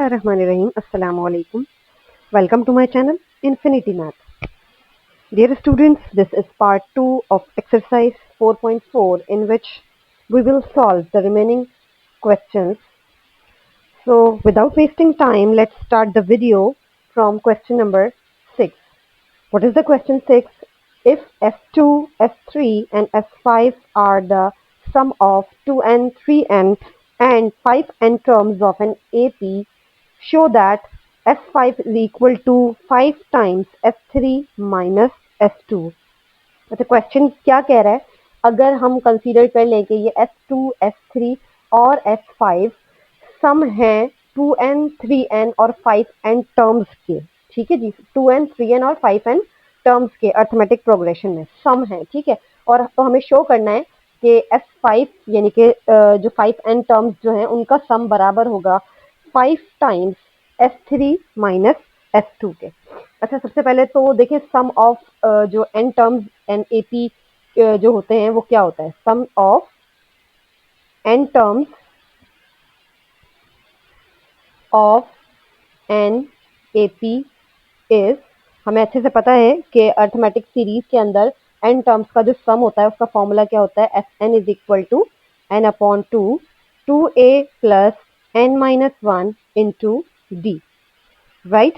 Bismillahirrahmanirrahim. Assalamu alaikum. Welcome to my channel Infinity Math. Dear students, this is part 2 of exercise 4.4 in which we will solve the remaining questions. So without wasting time, let's start the video from question number 6. What is the question 6? If S2, S3 and S5 are the sum of 2n, 3n and 5n terms of an AP, show that S5 is equal to 5 times S3 minus S2. अच्छा question क्या कह रहा है, अगर हम consider कर लें कि ये S2, S3 और S5 सम हैं 2n, 3n और 5n टर्म्स के, ठीक है जी, 2n, 3n और 5n टर्म्स के अर्थमेटिक प्रोग्रेशन में सम है, ठीक है। और तो हमें शो करना है कि S5 यानी कि जो 5n टर्म्स जो हैं उनका सम बराबर होगा 5 टाइम्स S3 माइनस S2 के। अच्छा सबसे पहले तो देखिए सम ऑफ जो n टर्म्स एन AP जो होते हैं वो क्या होता है, sum of n terms of n AP is, हमें अच्छे से पता है कि अर्थमेटिक सीरीज के अंदर n टर्म्स का जो सम होता है उसका फॉर्मूला क्या होता है, Sn is equal to n upon 2a plus n minus 1 into D, right.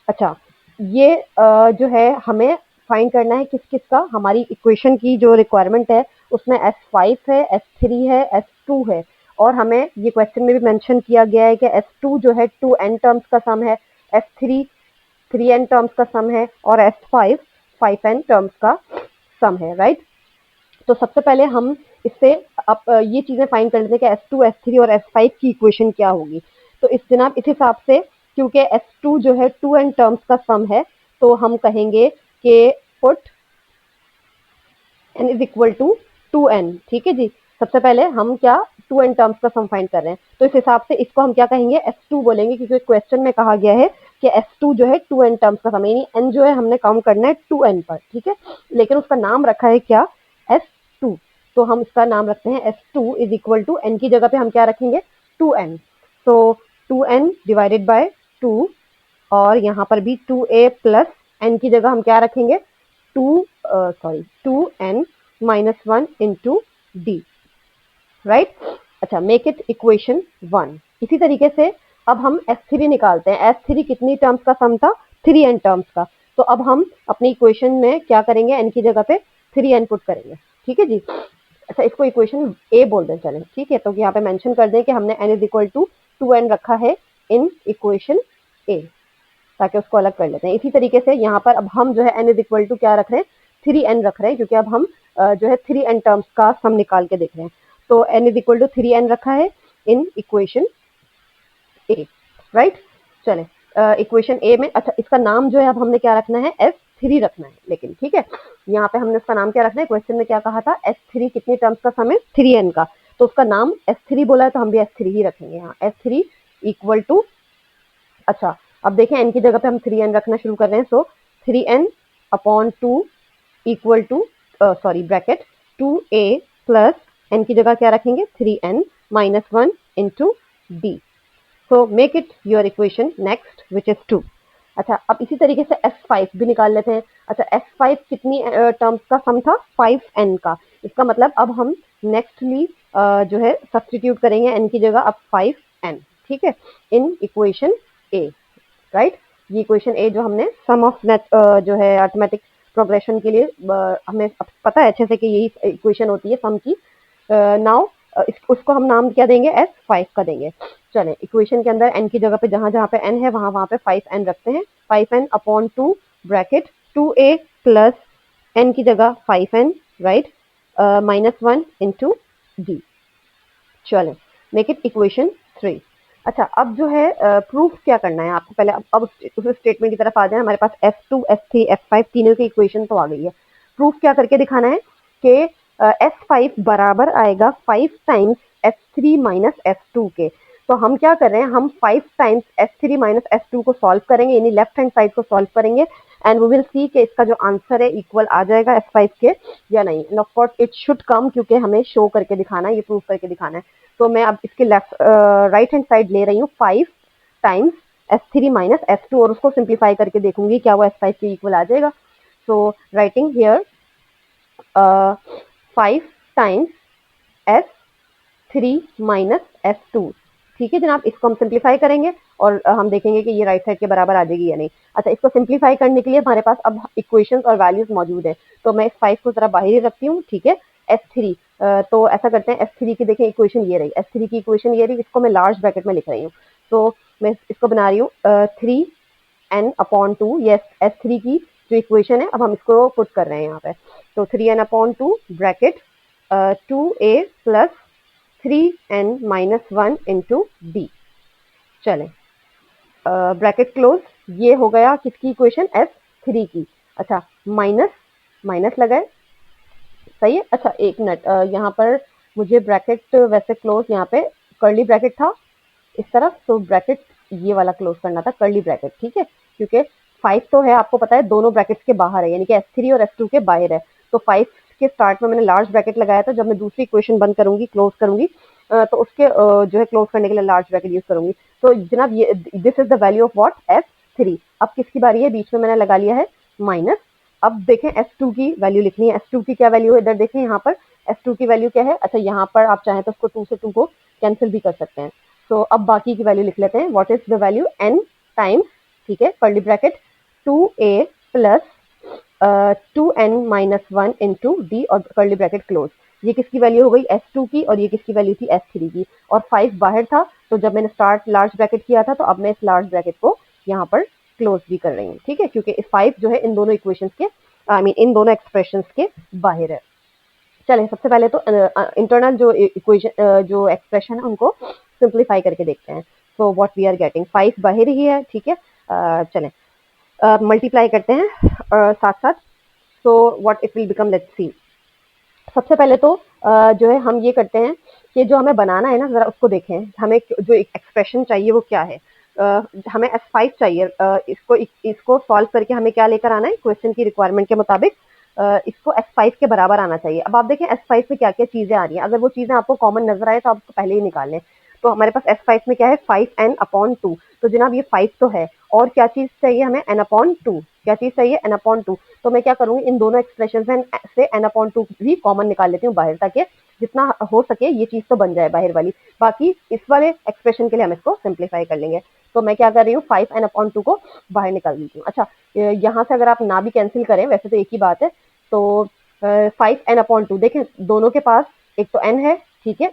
अच्छा ये जो है हमें फाइंड करना है किस किस का, हमारी इक्वेशन की जो रिक्वायरमेंट है उसमें S5 है, S3 है, S2 है और हमें ये क्वेश्चन में भी मेंशन किया गया है कि S2 जो है 2n टर्म्स का सम है, S3 3n टर्म्स का सम है और S5 5n टर्म्स का सम है, राइट। तो सबसे पहले हम इससे ये चीजें फाइंड कर लेते हैं कि S2, S3 और S5 की इक्वेशन क्या होगी। तो इस जनाब इस हिसाब से क्योंकि S2 जो है 2n टर्म्स का सम है तो हम कहेंगे कि put n is equal to 2n, ठीक है जी। सबसे पहले हम क्या 2n टर्म्स का सम फाइंड कर रहे हैं, तो इस हिसाब से इसको हम क्या कहेंगे, S2 बोलेंगे क्योंकि क्वेश्चन में कहा गया है कि S2 जो है 2n टर्म्स का सम, यानी n जो है हमने काउंट करना है 2n पर, ठीक है। लेकिन उसका नाम रखा है क्या, S2, तो हम इसका नाम रखते हैं S2 is equal to n की जगह पे हम क्या रखेंगे 2n, तो 2n डिवाइडेड बाय 2 और यहाँ पर भी 2a प्लस n की जगह हम क्या रखेंगे 2n minus 1 into D, right. अच्छा मेक इट इक्वेशन 1। इसी तरीके से अब हम S3 निकालते हैं, S3 कितनी टर्म्स का सम था, 3n टर्म्स का, तो अब हम अपनी इक्वेशन में क्या करेंगे, n की जगह पे 3n पुट करेंगे, ठीक है जी। अच्छा इसको इक्वेशन ए बोल दें, चलें ठीक है, तो यहाँ पे मेंशन कर दें कि हमने n is equal to 2n रखा है इन इक्वेशन ए, ताकि उसको अलग कर लेते हैं। इसी तरीके से यहाँ पर अब हम जो है n इज इक्वल टू क्या रख रहे हैं, 3n रख रहे हैं, क्योंकि अब हम जो है 3n टर्म्स का सम निकाल के देख रहे हैं, तो n is equal to 3n रखा है इन इक्वेशन ए, राइट। चले इक्वेशन ए में, अच्छा इसका नाम जो है अब हमने क्या रखना है, S3 रखना है, लेकिन ठीक है यहाँ पे हमने उसका नाम क्या रखना है, क्वेश्चन में क्या कहा था, S3 कितनी टर्म्स का सम है 3n का, तो उसका नाम S3 बोला है तो हम भी S3 ही रखेंगे यहाँ, S3 इक्वल टू, अच्छा अब देखें n की जगह पे हम 3n रखना शुरू कर रहे हैं, so 3n upon 2 equal to sorry bracket 2a plus n की जगह क्या रखेंगे 3n minus 1 into D, so make it your equation next which is 2। अच्छा अब इसी तरीके से S5 भी निकाल लेते हैं। अच्छा S5 कितनी टर्म्स का सम था, 5n का, इसका मतलब अब हम नेक्स्टली जो है सब्स्टिट्यूट करेंगे n की जगह अब 5n, ठीक है, इन इक्वेशन ए, राइट। ये इक्वेशन ए जो हमने सम ऑफ जो है अर्थमेटिक प्रोग्रेशन के लिए हमें पता है अच्छे से कि यही इक्वेशन होती है सम की। नाउ उसको हम नाम क्या देंगे, S5 का देंगे। चलें इक्वेशन के अंदर n की जगह पे जहां जहां पे n है वहां वहां पे 5n रखते हैं, 5n upon 2 bracket 2a plus n की जगह 5n, right, minus 1 into D. चलें मेक इट इक्वेशन 3। अच्छा अब जो है प्रूफ क्या करना है आपको, पहले अब उस स्टेटमेंट की तरफ आ जाए। हमारे पास S2, S3, S5 तीनों की इक्वेशन तो आ गई है, प्रूफ क्या करके दिखाना है कि S5 बराबर आएगा 5 टाइम्स S3 माइनस S2 के। तो हम क्या कर रहे हैं, हम 5 टाइम्स S3 माइनस S2 को सॉल्व करेंगे, यानी लेफ्ट हैंड साइड को सॉल्व करेंगे एंड वी विल सी कि इसका जो आंसर है इक्वल आ जाएगा S5 के या नहीं। End of course it should come, क्योंकि हमें शो करके दिखाना है, ये प्रूफ करके दिखाना है। तो मैं अब इसके लेफ्ट राइट हैंड साइड ले रही हूँ 5 टाइम्स S3 माइनस S2 और उसको सिंप्लीफाई करके देखूंगी क्या वो S5 के इक्वल आ जाएगा। So writing here 5 times S3 minus S2। ठीक है जनाब, इसको हम सिंप्लीफाई करेंगे और हम देखेंगे कि ये राइट साइड के बराबर आ जाएगी या नहीं। अच्छा, इसको सिंप्लीफाई करने के लिए हमारे पास अब इक्वेशंस और वैल्यूज मौजूद है, तो मैं इस 5 को जरा बाहर ही रखती हूँ। ठीक है, S3 तो ऐसा करते हैं, S3 की देखें इक्वेशन ये रही, S3 की इक्वेशन ये रही, इसको मैं लार्ज ब्रैकेट में लिख रही हूँ। तो मैं इसको बना रही हूँ 3n/2, ये S3 की जो इक्वेशन है, अब हम इसको पुट कर रहे हैं यहाँ पे। तो 3n/2 bracket 2a plus 3n-1 into D. चलें, ब्रैकेट क्लोज, ये हो गया किसकी इक्वेशन, S3 की। अच्छा, माइनस माइनस लगाए, सही है। अच्छा एक मिनट, यहाँ पर मुझे ब्रैकेट वैसे क्लोज, यहाँ पे कर्ली ब्रैकेट था इस तरफ, तो ब्रैकेट ये वाला क्लोज करना था, कर्ली ब्रैकेट। ठीक है, क्योंकि 5 तो है, आपको पता है दोनों ब्रैकेट्स के बाहर है, यानी कि S3 और S2 के बाहर है। तो 5 के स्टार्ट में मैंने लार्ज ब्रैकेट लगाया था, जब मैं दूसरी इक्वेशन बंद करूंगी, क्लोज करूंगी, तो उसके जो है क्लोज करने के लिए लार्ज ब्रैकेट यूज करूंगी। तो जनाब ये this is the value of what, S3। अब किसकी बारी है, बीच में मैंने लगा लिया है माइनस। अब देखें S2 की वैल्यू लिखनी है, S2 की क्या वैल्यू है, इधर देखें यहाँ पर S2 की वैल्यू क्या है। अच्छा, यहाँ पर आप चाहें तो उसको 2 से 2 को कैंसिल भी कर सकते हैं। तो अब बाकी की वैल्यू लिख लेते हैं, what is the value, n times, ठीक है, curly bracket 2a plus 2n-1 into D और कर्ली ब्रैकेट क्लोज। ये किसकी वैल्यू हो गई, S2 की, और ये किसकी वैल्यू थी, S3 की। और 5 बाहर था, तो जब मैंने स्टार्ट लार्ज ब्रैकेट किया था, तो अब मैं इस लार्ज ब्रैकेट को यहाँ पर क्लोज भी कर रही हूँ। ठीक है, क्योंकि इस 5 जो है इन दोनों इक्वेशंस के, इन दोनों एक्सप्रेशंस के बाहर है। चलें, सबसे पहले तो इंटरनल जो इक्वेशन जो एक्सप्रेशन है उनको सिंप्लीफाई करके देखते हैं। So what we are getting, 5 बाहर ही है। ठीक है, चलें मल्टीप्लाई करते हैं साथ साथ। So what it will become, let's see. सबसे पहले तो जो है हम ये करते हैं कि जो हमें बनाना है ना, जरा उसको देखें, हमें जो एक्सप्रेशन चाहिए वो क्या है। हमें S5 चाहिए, इसको सॉल्व करके हमें क्या लेकर आना है, क्वेश्चन की रिक्वायरमेंट के मुताबिक इसको S5 के बराबर आना चाहिए। अब आप देखें S5 में क्या क्या चीजें आ रही हैं, अगर वो चीजें आपको कॉमन नजर आए तो आप उसको पहले ही निकाल लें। तो हमारे पास S5 में क्या है, 5n/2। तो जनाब ये 5 तो है, और क्या चीज चाहिए हमें, n/2। क्या चीज चाहिए, n/2। तो मैं क्या करूंगी, इन दोनों एक्सप्रेशन से n/2 भी कॉमन निकाल लेती हूँ बाहर, ताकि जितना हो सके ये चीज तो बन जाए बाहर वाली। बाकी इस वाले एक्सप्रेशन के लिए हम इसको सिंप्लीफाई कर लेंगे। तो मैं क्या कर रही हूँ, 5n/2 को बाहर निकाल देती हूँ। अच्छा, यहाँ से अगर आप ना भी कैंसिल करें, वैसे तो एक ही बात है, तो 5n/2 देखें, दोनों के पास एक तो n है, ठीक है,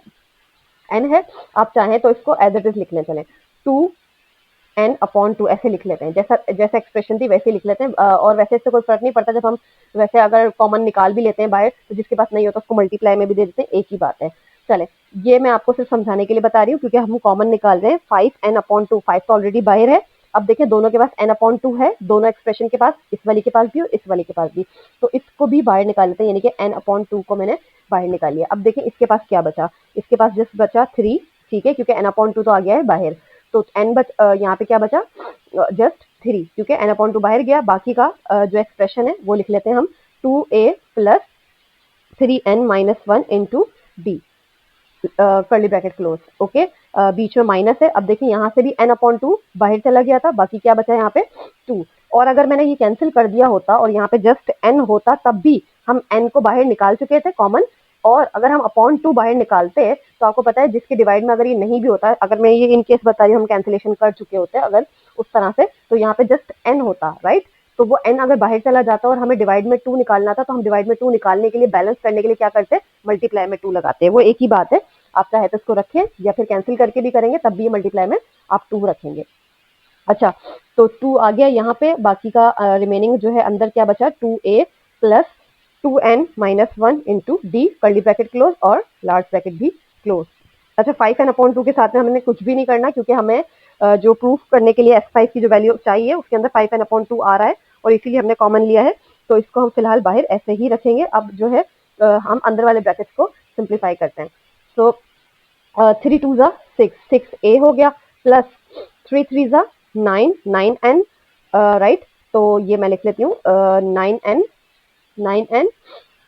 n है। आप चाहें तो इसको एज इट इज लिखने चलें, 2n/2 ऐसे लिख लेते हैं, जैसा जैसा एक्सप्रेशन थी वैसे लिख लेते हैं। और वैसे इससे कोई फर्क नहीं पड़ता, जब हम वैसे अगर कॉमन निकाल भी लेते हैं बाहर, तो जिसके पास नहीं होता उसको मल्टीप्लाई में भी दे देते हैं, एक ही बात है। चले, ये मैं आपको सिर्फ समझाने के लिए बता रही हूँ, क्योंकि हम कॉमन निकाल रहे हैं 5n/2। 5 तो ऑलरेडी बाहर है। अब देखिए दोनों के पास n/2 है, दोनों एक्सप्रेशन के पास, इस वाली के पास भी और इस वाली के पास भी। तो इसको भी बाहर निकाल लेते हैं, यानी कि n/2 को मैंने बाहर निकाल लिया। अब देखें इसके पास क्या बचा, इसके पास जस्ट बचा 3। ठीक है, क्योंकि n/2 तो आ गया है बाहर। तो यहाँ पे क्या बचा, जस्ट 3, क्योंकि n/2 बाहर गया। बाकी का जो एक्सप्रेशन है वो लिख लेते हैं हम, 2a plus 3n-1 into d, curly bracket close. Okay, बीच में माइनस है। अब देखिए यहाँ से भी n/2 बाहर चला गया था, बाकी क्या बचा यहाँ पे 2। और अगर मैंने ये कैंसिल कर दिया होता और यहाँ पे जस्ट n होता, तब भी हम n को बाहर निकाल चुके थे कॉमन। और अगर हम अपॉन 2 बाहर निकालते, तो आपको पता है जिसके डिवाइड में अगर ये नहीं भी होता, अगर मैं ये इन केस बता रही हूँ हम कैंसिलेशन कर चुके होते अगर उस तरह से, तो यहाँ पे जस्ट n होता, राइट। तो वो n अगर बाहर चला जाता और हमें डिवाइड में 2 निकालना था, तो हम डिवाइड में 2 निकालने के लिए, बैलेंस करने के लिए क्या करते, मल्टीप्लाई में 2 लगाते हैं। वो एक ही बात है, आप चाहे तो इसको रखें या फिर कैंसिल करके भी करेंगे, तब भी ये मल्टीप्लाई में आप 2 रखेंगे। अच्छा, तो 2 आ गया यहाँ पे, बाकी का रिमेनिंग जो है अंदर क्या बचा, 2a plus 2n-1 into d, curly bracket close और लार्ज ब्रैकेट भी क्लोज। अच्छा, 5n/2 के साथ में हमने कुछ भी नहीं करना, क्योंकि हमें जो प्रूफ करने के लिए S5 की जो वैल्यू चाहिए उसके अंदर 5n/2 आ रहा है, और इसीलिए हमने कॉमन लिया है। तो इसको हम फिलहाल बाहर ऐसे ही रखेंगे। अब जो है हम अंदर वाले ब्रैकेट्स को सिंप्लीफाई करते हैं। सो 3 2 जा 6, 6a हो गया, प्लस 3 3 जा 9, 9n, राइट। तो ये मैं लिख लेती हूँ 9n, 9n,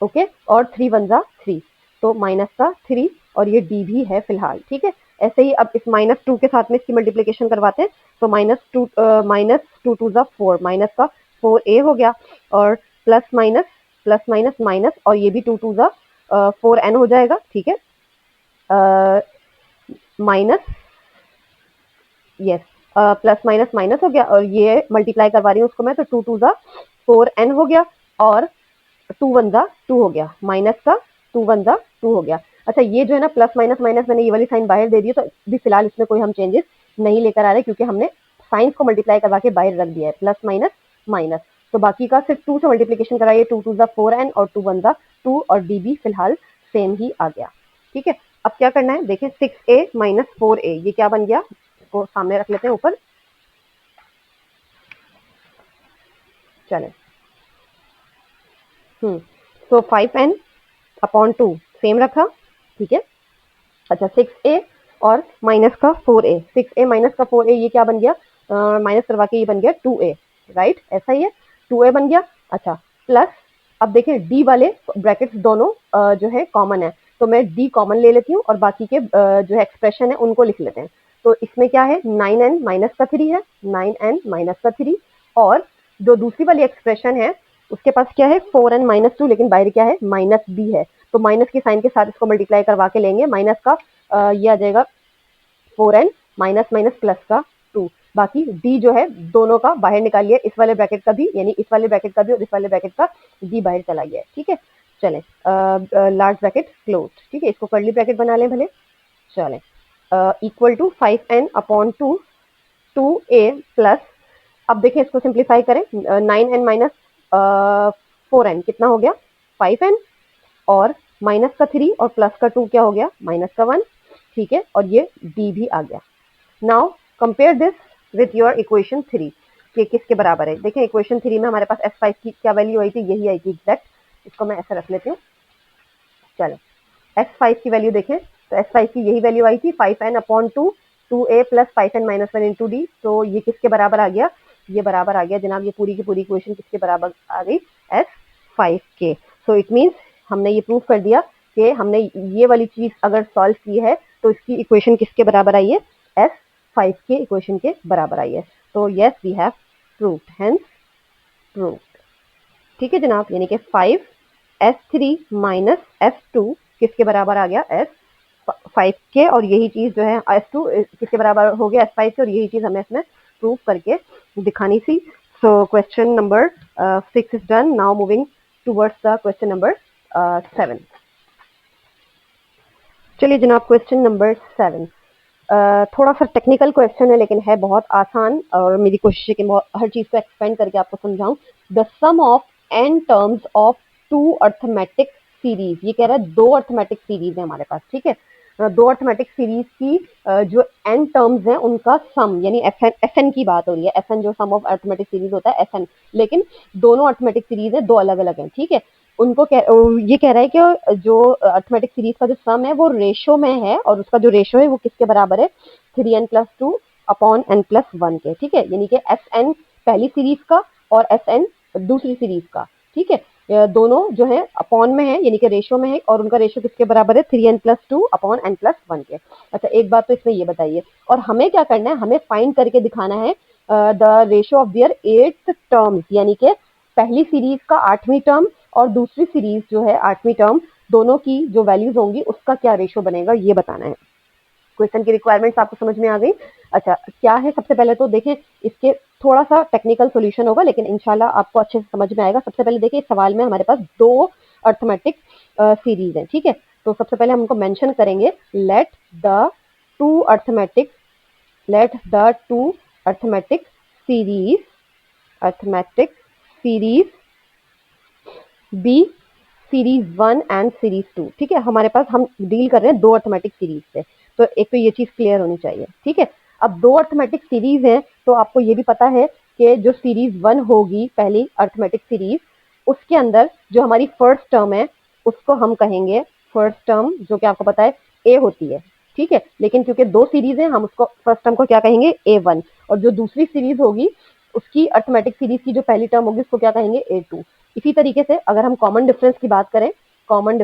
ओके, और 3 1 जा 3, तो माइनस का 3, और ये d भी है फिलहाल, ठीक है। ऐसे ही अब इस -2 के साथ में इसकी मल्टीप्लिकेशन करवाते हैं, तो -2 टू ज़ा 4, माइनस का 4a हो गया, और प्लस माइनस माइनस, और ये भी 2 टू ज़ा 4n हो जाएगा, ठीक है, minus, yes, plus minus minus हो गया, और ये मल्टीप्लाई करवा रही हूँ उसको मैं, तो 2 टू ज़ा 4n हो गया, और 2 वन ज़ा 2 हो गया, माइनस का 2 वन ज़ा 2 हो गया। अच्छा, ये जो है ना प्लस माइनस माइनस, मैंने ये वाली साइन बाहर दे दी है, तो भी फिलहाल इसमें कोई हम चेंजेस नहीं लेकर आ रहे, क्योंकि हमने साइंस को मल्टीप्लाई करवा के बाहर रख दिया है, प्लस माइनस माइनस। तो बाकी का सिर्फ 2 से मल्टीप्लिकेशन कराइए, 2 टू ज़ा 4n और 2 वन ज़ा 2, और डी भी फिलहाल सेम ही आ गया, ठीक है। अब क्या करना है, देखिए 6a माइनस 4a, ये क्या बन गया, इसको सामने रख लेते हैं ऊपर, चले, तो 5n अपॉन 2 सेम रखा, ठीक है। अच्छा, 6a और माइनस का 4a, 6a माइनस का 4a, ये क्या बन गया, माइनस करवा के ये बन गया 2a, राइट, ऐसा ही है, 2a बन गया। अच्छा, प्लस, अब देखिए डी वाले ब्रैकेट्स दोनों जो है कॉमन है, तो मैं डी कॉमन ले लेती हूँ, और बाकी के जो है एक्सप्रेशन है उनको लिख लेते हैं। तो इसमें क्या है, 9n माइनस का 3 है, 9n माइनस का 3, और जो दूसरी वाली एक्सप्रेशन है उसके पास क्या है, 4n माइनस 2, लेकिन बाहर क्या है, माइनस b है, तो माइनस की साइन के साथ इसको मल्टीप्लाई करवा के लेंगे, माइनस का ये आ जाएगा 4n माइनस माइनस प्लस का 2, बाकी d जो है दोनों का बाहर निकालिए, इस वाले ब्रैकेट का भी, यानी इस वाले ब्रैकेट का भी और इस वाले ब्रैकेट का d बाहर चला गया है, ठीक है। चले, लार्ज ब्रैकेट क्लोज, ठीक है, इसको कर्ली ब्रैकेट बना लें भले, चले, equal to 5n upon 2 2a plus, अब देखिए इसको सिंप्लीफाई करें, 9n माइनस 4n कितना हो गया, 5n, और माइनस का 3 और प्लस का 2 क्या हो गया, माइनस का 1, ठीक है, और ये d भी आ गया। Now compare this with your equation 3 कि किसके बराबर है। देखिए इक्वेशन 3 में हमारे पास s5 की क्या वैल्यू आई थी, यही आई थी एग्जैक्ट, इसको मैं ऐसे रख लेती हूँ, चलो, s5 की वैल्यू देखें, तो s5 की यही वैल्यू आई थी, 5n upon 2 2a plus 5n minus 1 into D, तो ये किसके बराबर आ गया, ये बराबर आ गया जनाब, ये पूरी की पूरी इक्वेशन किसके बराबर आ गई, s5 के। सो इट मीन्स हमने ये प्रूव कर दिया कि हमने ये वाली चीज अगर सॉल्व की है तो इसकी इक्वेशन किसके बराबर आई है, s5 के इक्वेशन के बराबर आई है। तो yes, we have proved, hence proved, ठीक है जनाब, यानी कि 5s3 माइनस s2 किसके बराबर आ गया, s5 के, और यही चीज जो है s2 किसके बराबर हो गया, s5 के, और यही चीज हमें इसमें प्रूव करके दिखानी थी। So question number 6 is done, now moving towards the question number 7। चलिए जनाब, क्वेश्चन नंबर 7 थोड़ा सा टेक्निकल क्वेश्चन है, लेकिन है बहुत आसान, और मेरी कोशिश है कि हर चीज को एक्सपेंड करके आपको समझाऊं। The sum of n terms of 2 arithmetic series, ये कह रहा है 2 अर्थमेटिक सीरीज है हमारे पास, ठीक है, 2 अर्थमेटिक सीरीज की जो n टर्म्स हैं उनका सम, यानी एसएन की बात हो रही है, एसएन जो सम ऑफ अर्थमेटिक सीरीज होता है एसएन, लेकिन दोनों अर्थमेटिक सीरीज है, दो अलग अलग हैं, ठीक है। उनको ये कह रहा है कि जो अर्थमेटिक सीरीज का जो सम है वो रेशो में है, और उसका जो रेशो है वो किसके बराबर है, 3n plus 2 upon n plus 1 के, ठीक है, यानी कि एस एन पहली सीरीज का और एस एन दूसरी सीरीज का, ठीक है, दोनों जो है अपॉन में है, यानी कि रेशो में है, और उनका रेशो किसके बराबर है, 3n plus 2 upon n plus 1 के। अच्छा, एक बात तो इसमें ये बताइए, और हमें क्या करना है, हमें फाइंड करके दिखाना है the ratio of there 8th terms, यानी कि पहली सीरीज का 8वीं टर्म और दूसरी सीरीज जो है 8वीं टर्म, दोनों की जो वैल्यूज होंगी उसका क्या रेशो बनेगा, ये बताना है। क्वेश्चन की रिक्वायरमेंट्स आपको समझ में आ गई। अच्छा, क्या है, सबसे पहले तो देखें, इसके थोड़ा सा टेक्निकल सॉल्यूशन होगा, लेकिन इंशाल्लाह आपको अच्छे से समझ में आएगा। सबसे पहले देखिए, इस सवाल में हमारे पास 2 अर्थमेटिक सीरीज है, ठीक है, तो सबसे पहले हम उनको मेंशन करेंगे, let the two arithmetic series be series 1 and series 2, ठीक है, हमारे पास हम डील कर रहे हैं 2 अर्थमेटिक सीरीज से, तो एक तो ये चीज क्लियर होनी चाहिए, ठीक है। अब 2 अर्थमेटिक सीरीज है, तो आपको ये भी पता है कि जो सीरीज 1 होगी, पहली अर्थमेटिक सीरीज, उसके अंदर जो हमारी फर्स्ट टर्म है उसको हम कहेंगे, फर्स्ट टर्म जो कि आपको पता है ए होती है, ठीक है, लेकिन क्योंकि 2 सीरीज है, हम उसको फर्स्ट टर्म को क्या कहेंगे, A1, और जो दूसरी सीरीज होगी उसकी अर्थमेटिक सीरीज की जो पहली टर्म होगी उसको क्या कहेंगे, A2। इसी तरीके से अगर हम कॉमन डिफरेंस की बात करें, कॉमन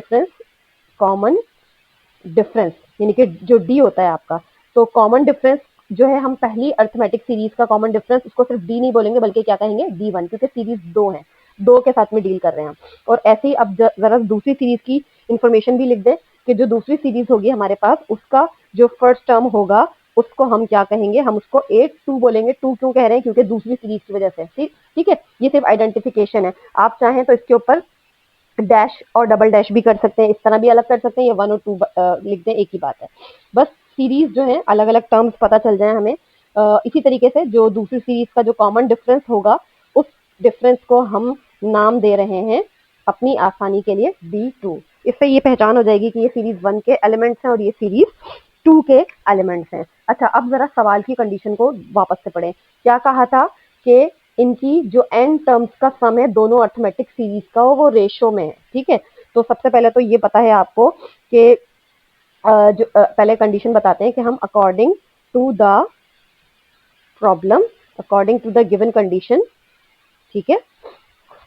डिफरेंस यानी कि जो डी होता है आपका, तो कॉमन डिफरेंस जो है हम पहली अर्थमेटिक सीरीज का कॉमन डिफरेंस उसको सिर्फ डी नहीं बोलेंगे बल्कि क्या कहेंगे D1, क्योंकि सीरीज दो है, दो के साथ में डील कर रहे हैं हम। और ऐसे ही अब जरा दूसरी सीरीज की इंफॉर्मेशन भी लिख दें कि जो दूसरी सीरीज होगी हमारे पास उसका जो फर्स्ट टर्म होगा उसको हम क्या कहेंगे, हम उसको A2 बोलेंगे। टू क्यों कह रहे हैं, क्योंकि दूसरी सीरीज की वजह से। ठीक है, ये सिर्फ आइडेंटिफिकेशन है। आप चाहें तो इसके ऊपर डैश और डबल डैश भी कर सकते हैं, इस तरह भी अलग कर सकते हैं, या 1 और 2 लिख दें, एक ही बात है। बस सीरीज जो है अलग अलग टर्म्स पता चल जाए हमें। इसी तरीके से जो दूसरी सीरीज का जो कॉमन डिफरेंस होगा उस डिफरेंस को हम नाम दे रहे हैं अपनी आसानी के लिए D2। इससे ये पहचान हो जाएगी कि ये सीरीज 1 के एलिमेंट्स हैं और ये सीरीज 2 के एलिमेंट्स हैं। अच्छा, अब जरा सवाल की कंडीशन को वापस से पढ़ें। क्या कहा था कि इनकी जो एन टर्म्स का सम है दोनों अर्थमेटिक सीरीज का वो रेशो में है। ठीक है, तो सबसे पहले तो ये पता है आपको कि पहले कंडीशन बताते हैं कि हम according to the problem, according to the given condition, ठीक है,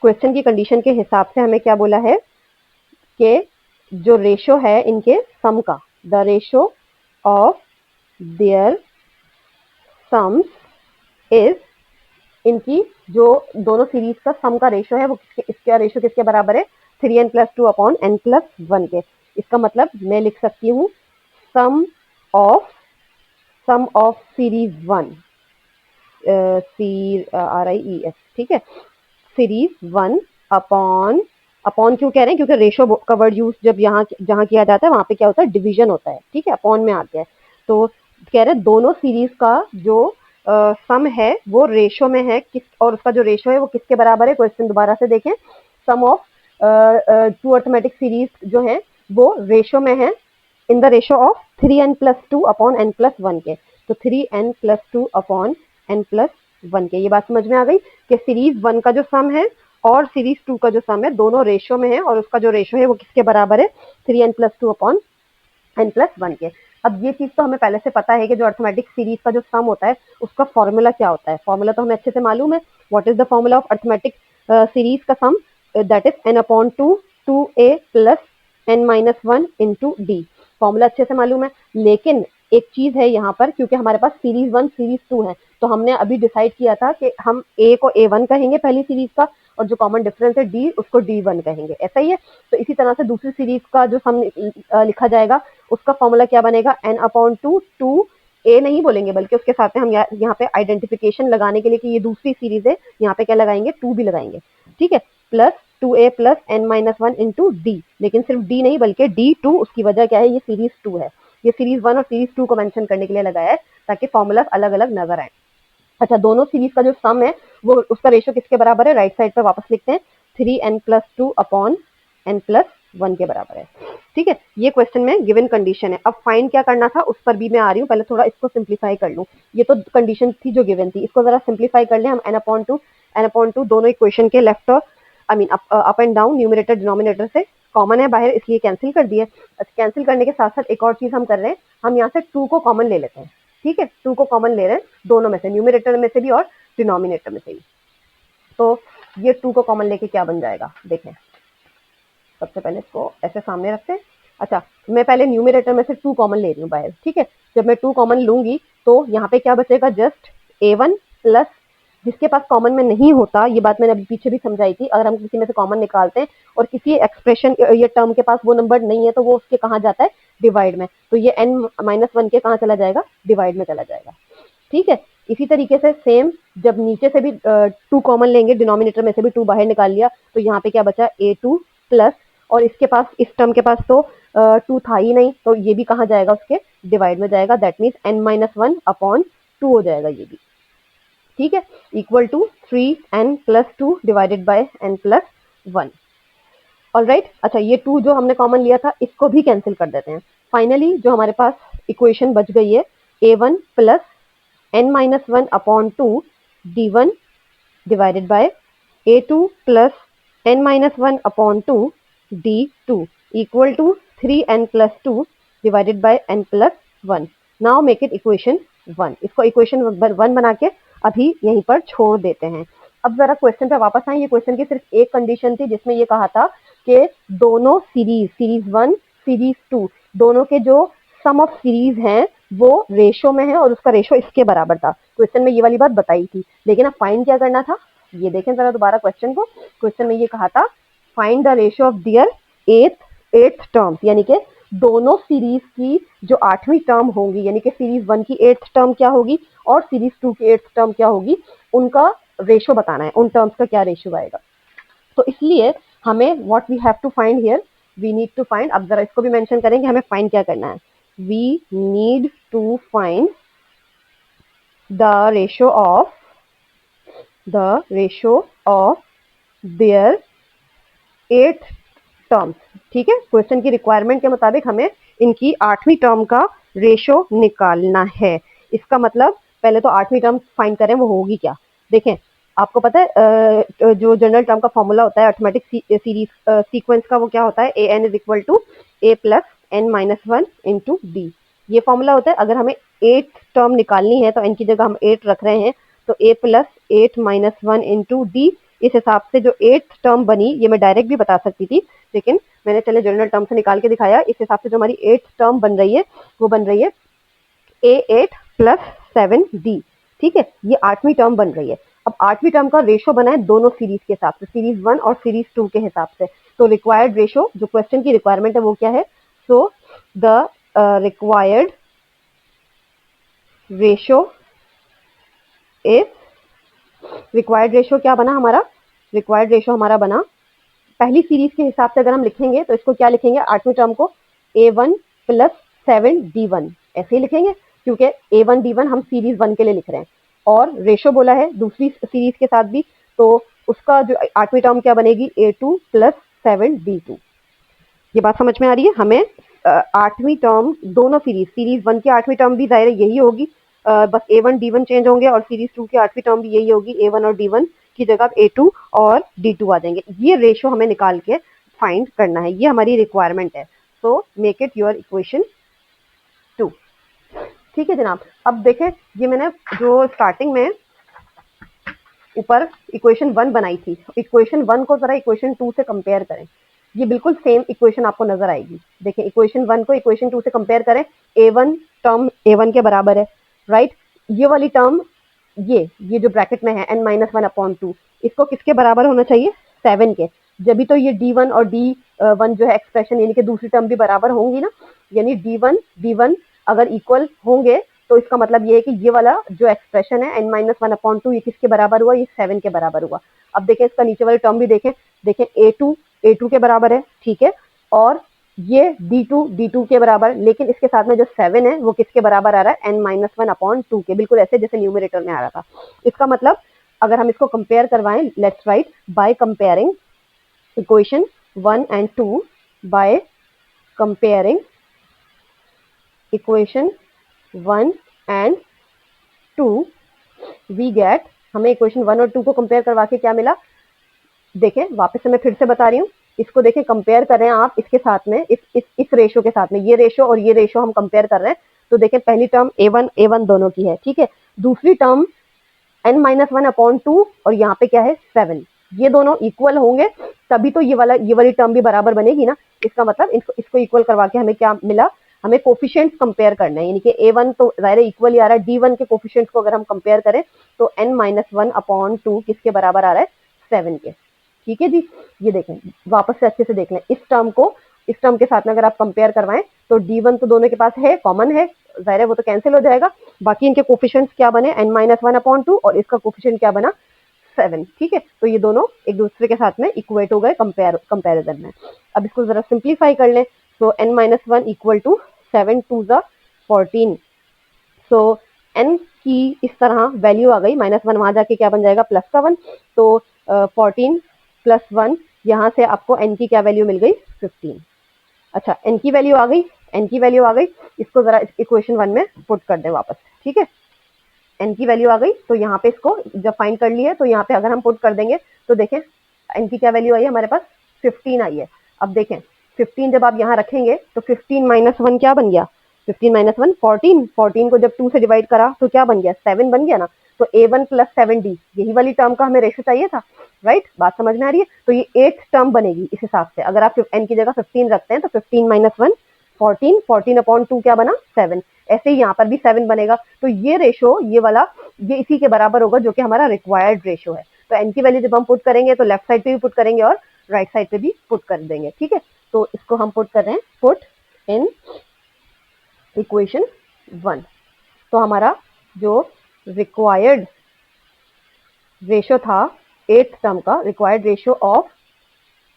क्वेश्चन की कंडीशन के हिसाब से हमें क्या बोला है कि जो रेशो है इनके सम का, the ratio of there sums is, इनकी जो दोनों सीरीज का सम का रेशो है वो इसका रेशो किसके बराबर है, 3n+2 अपॉन n+1 के। इसका मतलब मैं लिख सकती हूँ सम ऑफ सीरीज 1, CRIES, ठीक है, सीरीज 1 अपॉन, अपॉन क्यों कह रहे हैं, क्योंकि रेशो का वर्ड यूज जब यहाँ जहाँ किया जाता है वहां पे क्या होता है, डिवीजन होता है। ठीक है, अपॉन में आ गया है, तो कह रहे हैं दोनों सीरीज का जो सम है वो रेशो में है किस, और उसका जो रेशो है वो किसके बराबर है। क्वेश्चन दोबारा से देखें, सम ऑफ टू अर्थमेटिक सीरीज जो है वो रेशो में है, in the ratio of 3n+2 upon n+1 के। तो 3n+2 अपॉन n+1 के। ये बात समझ में आ गई कि सीरीज 1 का जो सम है और सीरीज 2 का जो सम है दोनों रेशो में है, और उसका जो रेशो है वो किसके बराबर है, 3n+2 अपॉन n+1 के। अब ये चीज तो हमें पहले से पता है कि जो अर्थमेटिक सीरीज का जो सम होता है उसका फॉर्मूला क्या होता है। फॉर्मूला तो हमें अच्छे से मालूम है, what is the formula of arithmetic series का sum, that is n/2 2a plus n-1 into D. Formula अच्छे से मालूम है, लेकिन एक चीज है यहाँ पर, क्योंकि हमारे पास सीरीज 1 सीरीज 2 है, तो हमने अभी डिसाइड किया था कि हम a को a1 कहेंगे पहली सीरीज का, और जो कॉमन डिफरेंस है d उसको d1 कहेंगे। ऐसा ही है, तो इसी तरह से दूसरी सीरीज का जो सम लिखा जाएगा उसका फॉर्मूला क्या बनेगा, n/2 2 ए नहीं बोलेंगे बल्कि उसके साथ में हम यहाँ पे आइडेंटिफिकेशन लगाने के लिए कि ये दूसरी सीरीज है, यहाँ पे क्या लगाएंगे, 2 भी लगाएंगे। ठीक है, plus 2a plus n-1 into D, लेकिन सिर्फ d नहीं बल्कि d2। उसकी वजह क्या है, ये सीरीज 2 है, ये सीरीज 1 और सीरीज 2 को मेंशन करने के लिए लगाया है ताकि फॉर्मूला अलग अलग नजर आए। अच्छा, दोनों सीरीज का जो सम है वो उसका रेशो किसके बराबर है, राइट साइड पर वापस लिखते हैं, 3n+2 अपॉन n+1 के बराबर है। ठीक है, ये क्वेश्चन में गिवन कंडीशन है। अब फाइंड क्या करना था उस पर भी मैं आ रही हूँ, पहले थोड़ा इसको सिंप्लीफाई कर लूँ। ये तो कंडीशन थी जो गिवन थी, इसको जरा सिंप्लीफाई कर लें हम। n/2 दोनों इक्वेशन के लेफ्ट और I mean up and down, numerator denominator से कॉमन है बाहर, इसलिए कैंसिल कर दिया। कैंसिल करने के साथ साथ एक और चीज हम कर रहे हैं, हम यहाँ से 2 को कॉमन ले लेते हैं। ठीक है, 2 को कॉमन ले रहे हैं दोनों में से, न्यूमरेटर में से भी और डिनोमिनेटर में से भी। तो ये 2 को कॉमन लेके क्या बन जाएगा, देखें। सबसे पहले इसको ऐसे सामने रखते हैं। अच्छा, मैं पहले न्यूमरेटर में से 2 कॉमन ले रही हूँ बाहर। ठीक है, जब मैं 2 कॉमन लूंगी तो यहाँ पे क्या बचेगा, जस्ट a1 प्लस, जिसके पास कॉमन में नहीं होता, ये बात मैंने अभी पीछे भी समझाई थी, अगर हम किसी में से कॉमन निकालते हैं और किसी एक्सप्रेशन ये टर्म के पास वो नंबर नहीं है तो वो उसके कहाँ जाता है, डिवाइड में। तो ये n-1 के कहाँ चला जाएगा, डिवाइड में चला जाएगा। ठीक है, इसी तरीके से सेम जब नीचे से भी 2 कॉमन लेंगे, डिनोमिनेटर में से भी 2 बाहर निकाल लिया, तो यहाँ पे क्या बचा, a2 प्लस, और इसके पास, इस टर्म के पास तो 2 था ही नहीं, तो ये भी कहाँ जाएगा, उसके डिवाइड में जाएगा। दैट मीन्स n-1 अपॉन 2 हो जाएगा ये भी। ठीक है, equal to 3n+2 divided by n+1। Alright, अच्छा, ये 2 जो हमने कॉमन लिया था इसको भी कैंसिल कर देते हैं। फाइनली जो हमारे पास इक्वेशन बच गई है, a1 plus n-1 upon 2 d1 divided by a2 plus n-1 upon 2 d2 equal to 3n+2 divided by n+1। Now make it equation 1। इसको इक्वेशन 1 बना के अभी यहीं पर छोड़ देते हैं। अब जरा क्वेश्चन पे वापस आए। ये क्वेश्चन की सिर्फ एक कंडीशन थी जिसमें ये कहा था कि दोनों सीरीज 1 सीरीज 2 दोनों के जो सम ऑफ सीरीज हैं वो रेशो में है और उसका रेशो इसके बराबर था। क्वेश्चन में ये वाली बात बताई थी, लेकिन अब फाइंड क्या करना था, ये देखें जरा दोबारा क्वेश्चन को। क्वेश्चन में ये कहा था find the ratio of their eighth terms, यानी कि दोनों सीरीज की जो 8वीं टर्म होगी, यानी कि सीरीज 1 की 8th टर्म क्या होगी और सीरीज 2 की 8th टर्म क्या होगी, उनका रेशो बताना है, उन टर्म्स का क्या रेशो आएगा। तो इसलिए हमें what we have to find here, we need to find, अब जरा इसको भी मेंशन करेंगे, हमें फाइंड क्या करना है, we need to find the ratio of their 8 terms. ठीक है, क्वेश्चन की रिक्वायरमेंट के मुताबिक हमें इनकी 8वीं टर्म का रेशो निकालना है। इसका मतलब पहले तो 8वीं टर्म फाइंड करें, वो होगी क्या। देखें, आपको पता है जो जनरल टर्म का फॉर्मूला होता है अर्थमेटिक सीरीज सीक्वेंस का, वो क्या होता है, a n is equal to A plus n minus one into d. ये फॉर्मूला होता है। अगर हमें 8 टर्म निकालनी है तो एन की जगह हम 8 रख रहे हैं, तो a plus 8 minus one into d. इस हिसाब से जो 8th टर्म बनी, ये मैं डायरेक्ट भी बता सकती थी, लेकिन मैंने चले जनरल टर्म से निकाल के दिखाया। इस हिसाब से जो हमारी 8th टर्म बन रही है वो बन रही है A8 प्लस 7D। ठीक है, ये 8वीं टर्म बन रही है। अब 8वीं टर्म का रेशो बना है दोनों सीरीज के हिसाब से, सीरीज 1 और सीरीज 2 के हिसाब से। तो रिक्वायर्ड रेशो, जो क्वेश्चन की रिक्वायरमेंट है वो क्या है, so the required ratio is, required ratio क्या बना हमारा, रिक्वायर्ड रेशो हमारा बना, पहली सीरीज के हिसाब से अगर हम लिखेंगे तो इसको क्या लिखेंगे, 8वीं टर्म को A1 प्लस 7D1 ऐसे ही लिखेंगे, क्योंकि A1 D1 हम सीरीज 1 के लिए लिख रहे हैं और रेशो बोला है दूसरी सीरीज के साथ भी, तो उसका जो 8वीं टर्म क्या बनेगी, A2 प्लस 7D2। ये बात समझ में आ रही है। हमें 8वीं टर्म दोनों सीरीज 1 की 8वीं टर्म भी जाहिर यही होगी, बस A1 D1 चेंज होंगे, और सीरीज 2 की 8वीं टर्म भी यही होगी, A1 और D1 की जगह A2 और D2 आ जाएंगे। ये रेशो हमें निकाल के फाइंड करना है, ये हमारी रिक्वायरमेंट है। सो मेक इट योर इक्वेशन 2। ठीक है जनाब। अब देखें, ये मैंने जो स्टार्टिंग में ऊपर इक्वेशन 1 बनाई थी, इक्वेशन 1 को जरा इक्वेशन 2 से कंपेयर करें, ये बिल्कुल सेम इक्वेशन आपको नजर आएगी। देखें, इक्वेशन 1 को इक्वेशन 2 से कंपेयर करें, A1 टर्म A1 के बराबर है, राइट। ये वाली टर्म, ये जो ब्रैकेट में है n-1/2, इसको किसके बराबर होना चाहिए, 7 के। जब भी तो ये D1 और D1 जो है एक्सप्रेशन, यानी कि दूसरी टर्म भी बराबर होंगी ना, यानी D1 D1 अगर इक्वल होंगे तो इसका मतलब ये है कि ये वाला जो एक्सप्रेशन है n-1/2, ये किसके बराबर हुआ, ये 7 के बराबर हुआ। अब देखें इसका नीचे वाली टर्म भी देखें, A2 के बराबर है, ठीक है, और ये D2 के बराबर, लेकिन इसके साथ में जो 7 है वो किसके बराबर आ रहा है, n-1/2 के, बिल्कुल ऐसे जैसे न्यूमरेटर में आ रहा था। इसका मतलब अगर हम इसको कंपेयर करवाएं, let's write by comparing equation 1 and 2, by comparing equation 1 and 2 we get, हमें इक्वेशन 1 और 2 को कंपेयर करवा के क्या मिला, देखें वापस से मैं फिर से बता रही हूँ, इसको देखें, कंपेयर कर रहे हैं आप इसके साथ में, इस रेशो के साथ में, ये रेशो और ये रेशो हम कंपेयर कर रहे हैं। तो देखें, पहली टर्म A1 दोनों की है, ठीक है, दूसरी टर्म n-1/2 और यहाँ पे क्या है 7, ये दोनों इक्वल होंगे तभी तो ये वाली टर्म भी बराबर बनेगी ना। इसका मतलब इसको इक्वल करवा के हमें क्या मिला, हमें कोफिशिएंट्स कंपेयर करना है, यानी कि A1 तो जाहिर इक्वल ही आ रहा है, D1 के कोफिशिएंट्स को अगर हम कंपेयर करें तो n-1/2 किसके बराबर आ रहा है, 7 के। ठीक है जी, ये देखें वापस से अच्छे से देख लें, इस टर्म के साथ में अगर आप कंपेयर करवाएं तो D1 तो दोनों के पास है, कॉमन है, जाहिर है वो तो कैंसिल हो जाएगा, बाकी इनके कोफिशिएंट्स क्या बने, n-1/2 और इसका कोफिशिएंट क्या बना, 7। ठीक है, तो ये दोनों एक दूसरे के साथ में इक्वेट हो गए कंपैरिजन में। अब इसको जरा सिंप्लीफाई कर लें, so n-1 equal to 7 2 14। So n की इस तरह वैल्यू आ गई, -1 वहां जाके क्या बन जाएगा, +1, तो 14 + 1, यहाँ से आपको n की क्या वैल्यू मिल गई, 15। अच्छा, n की वैल्यू आ गई, इसको जरा इक्वेशन 1 में पुट कर दें वापस, ठीक है, n की वैल्यू आ गई, तो यहाँ पे इसको जब फाइंड कर लिया है तो यहाँ पे अगर हम पुट कर देंगे तो देखें n की क्या वैल्यू आई है, हमारे पास 15 आई है। अब देखें 15 जब आप यहाँ रखेंगे तो 15 - 1 क्या बन गया, 15 - 1 14, 14 को जब 2 से डिवाइड करा तो क्या बन गया, 7 बन गया ना। तो A1 + 7D, यही वाली टर्म का हमें रेशो चाहिए था, राइट, बात समझ में आ रही है। तो ये 8th टर्म बनेगी इस हिसाब से, अगर आप n की जगह 15 रखते हैं तो 15 - 1 14, 14/2 क्या बना 7। ऐसे ही यहाँ पर भी 7 बनेगा। तो ये रेशो, ये वाला, ये इसी के बराबर होगा जो कि हमारा रिक्वायर्ड रेशो है। तो एन की वैल्यू जब हम पुट करेंगे तो लेफ्ट साइड पे भी पुट करेंगे और राइट साइड पे भी पुट कर देंगे। ठीक है, तो इसको हम पुट कर रहे हैं, पुट इन इक्वेशन 1। तो हमारा जो रिक्वायर्ड रेशो था 8th टर्म का, required ratio of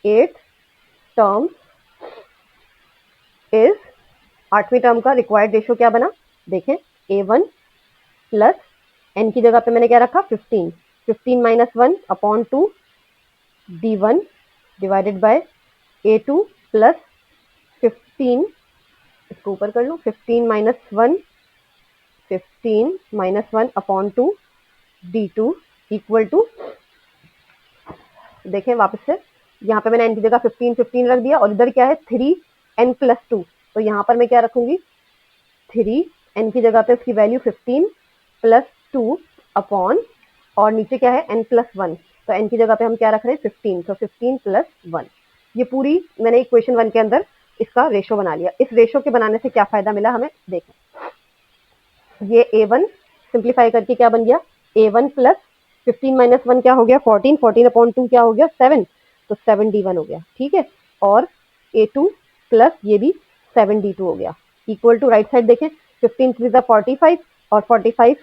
8 terms is, 8वीं टर्म का रिक्वायर्ड रेशो क्या बना, देखें, A1 प्लस n की जगह पे मैंने क्या रखा 15, 15 minus 1/2 D1 divided by A2 plus 15, इसको ऊपर कर लो, 15 माइनस 1/2 D2 इक्वल टू, देखें वापस से, यहाँ पे मैंने n की जगह 15 रख दिया और इधर क्या है 3n+2, तो यहाँ पर मैं क्या रखूंगी 3n की जगह पे उसकी वैल्यू 15+2 अपॉन, और नीचे क्या है n+1, तो n की जगह पे हम क्या रख रहे हैं 15, तो 15+1। ये पूरी मैंने इक्वेशन 1 के अंदर इसका रेशो बना लिया। इस रेशो के बनाने से क्या फायदा मिला हमें, देखें, ये A1 सिंप्लीफाई करके क्या बन गया, A1 प्लस 15 माइनस 1 क्या हो गया 14, 14/2 क्या हो गया 7, तो 7D1 हो गया। ठीक है, और A2 प्लस ये भी 7D2 हो गया, इक्वल टू, राइट साइड देखें, 15 3 45 और 45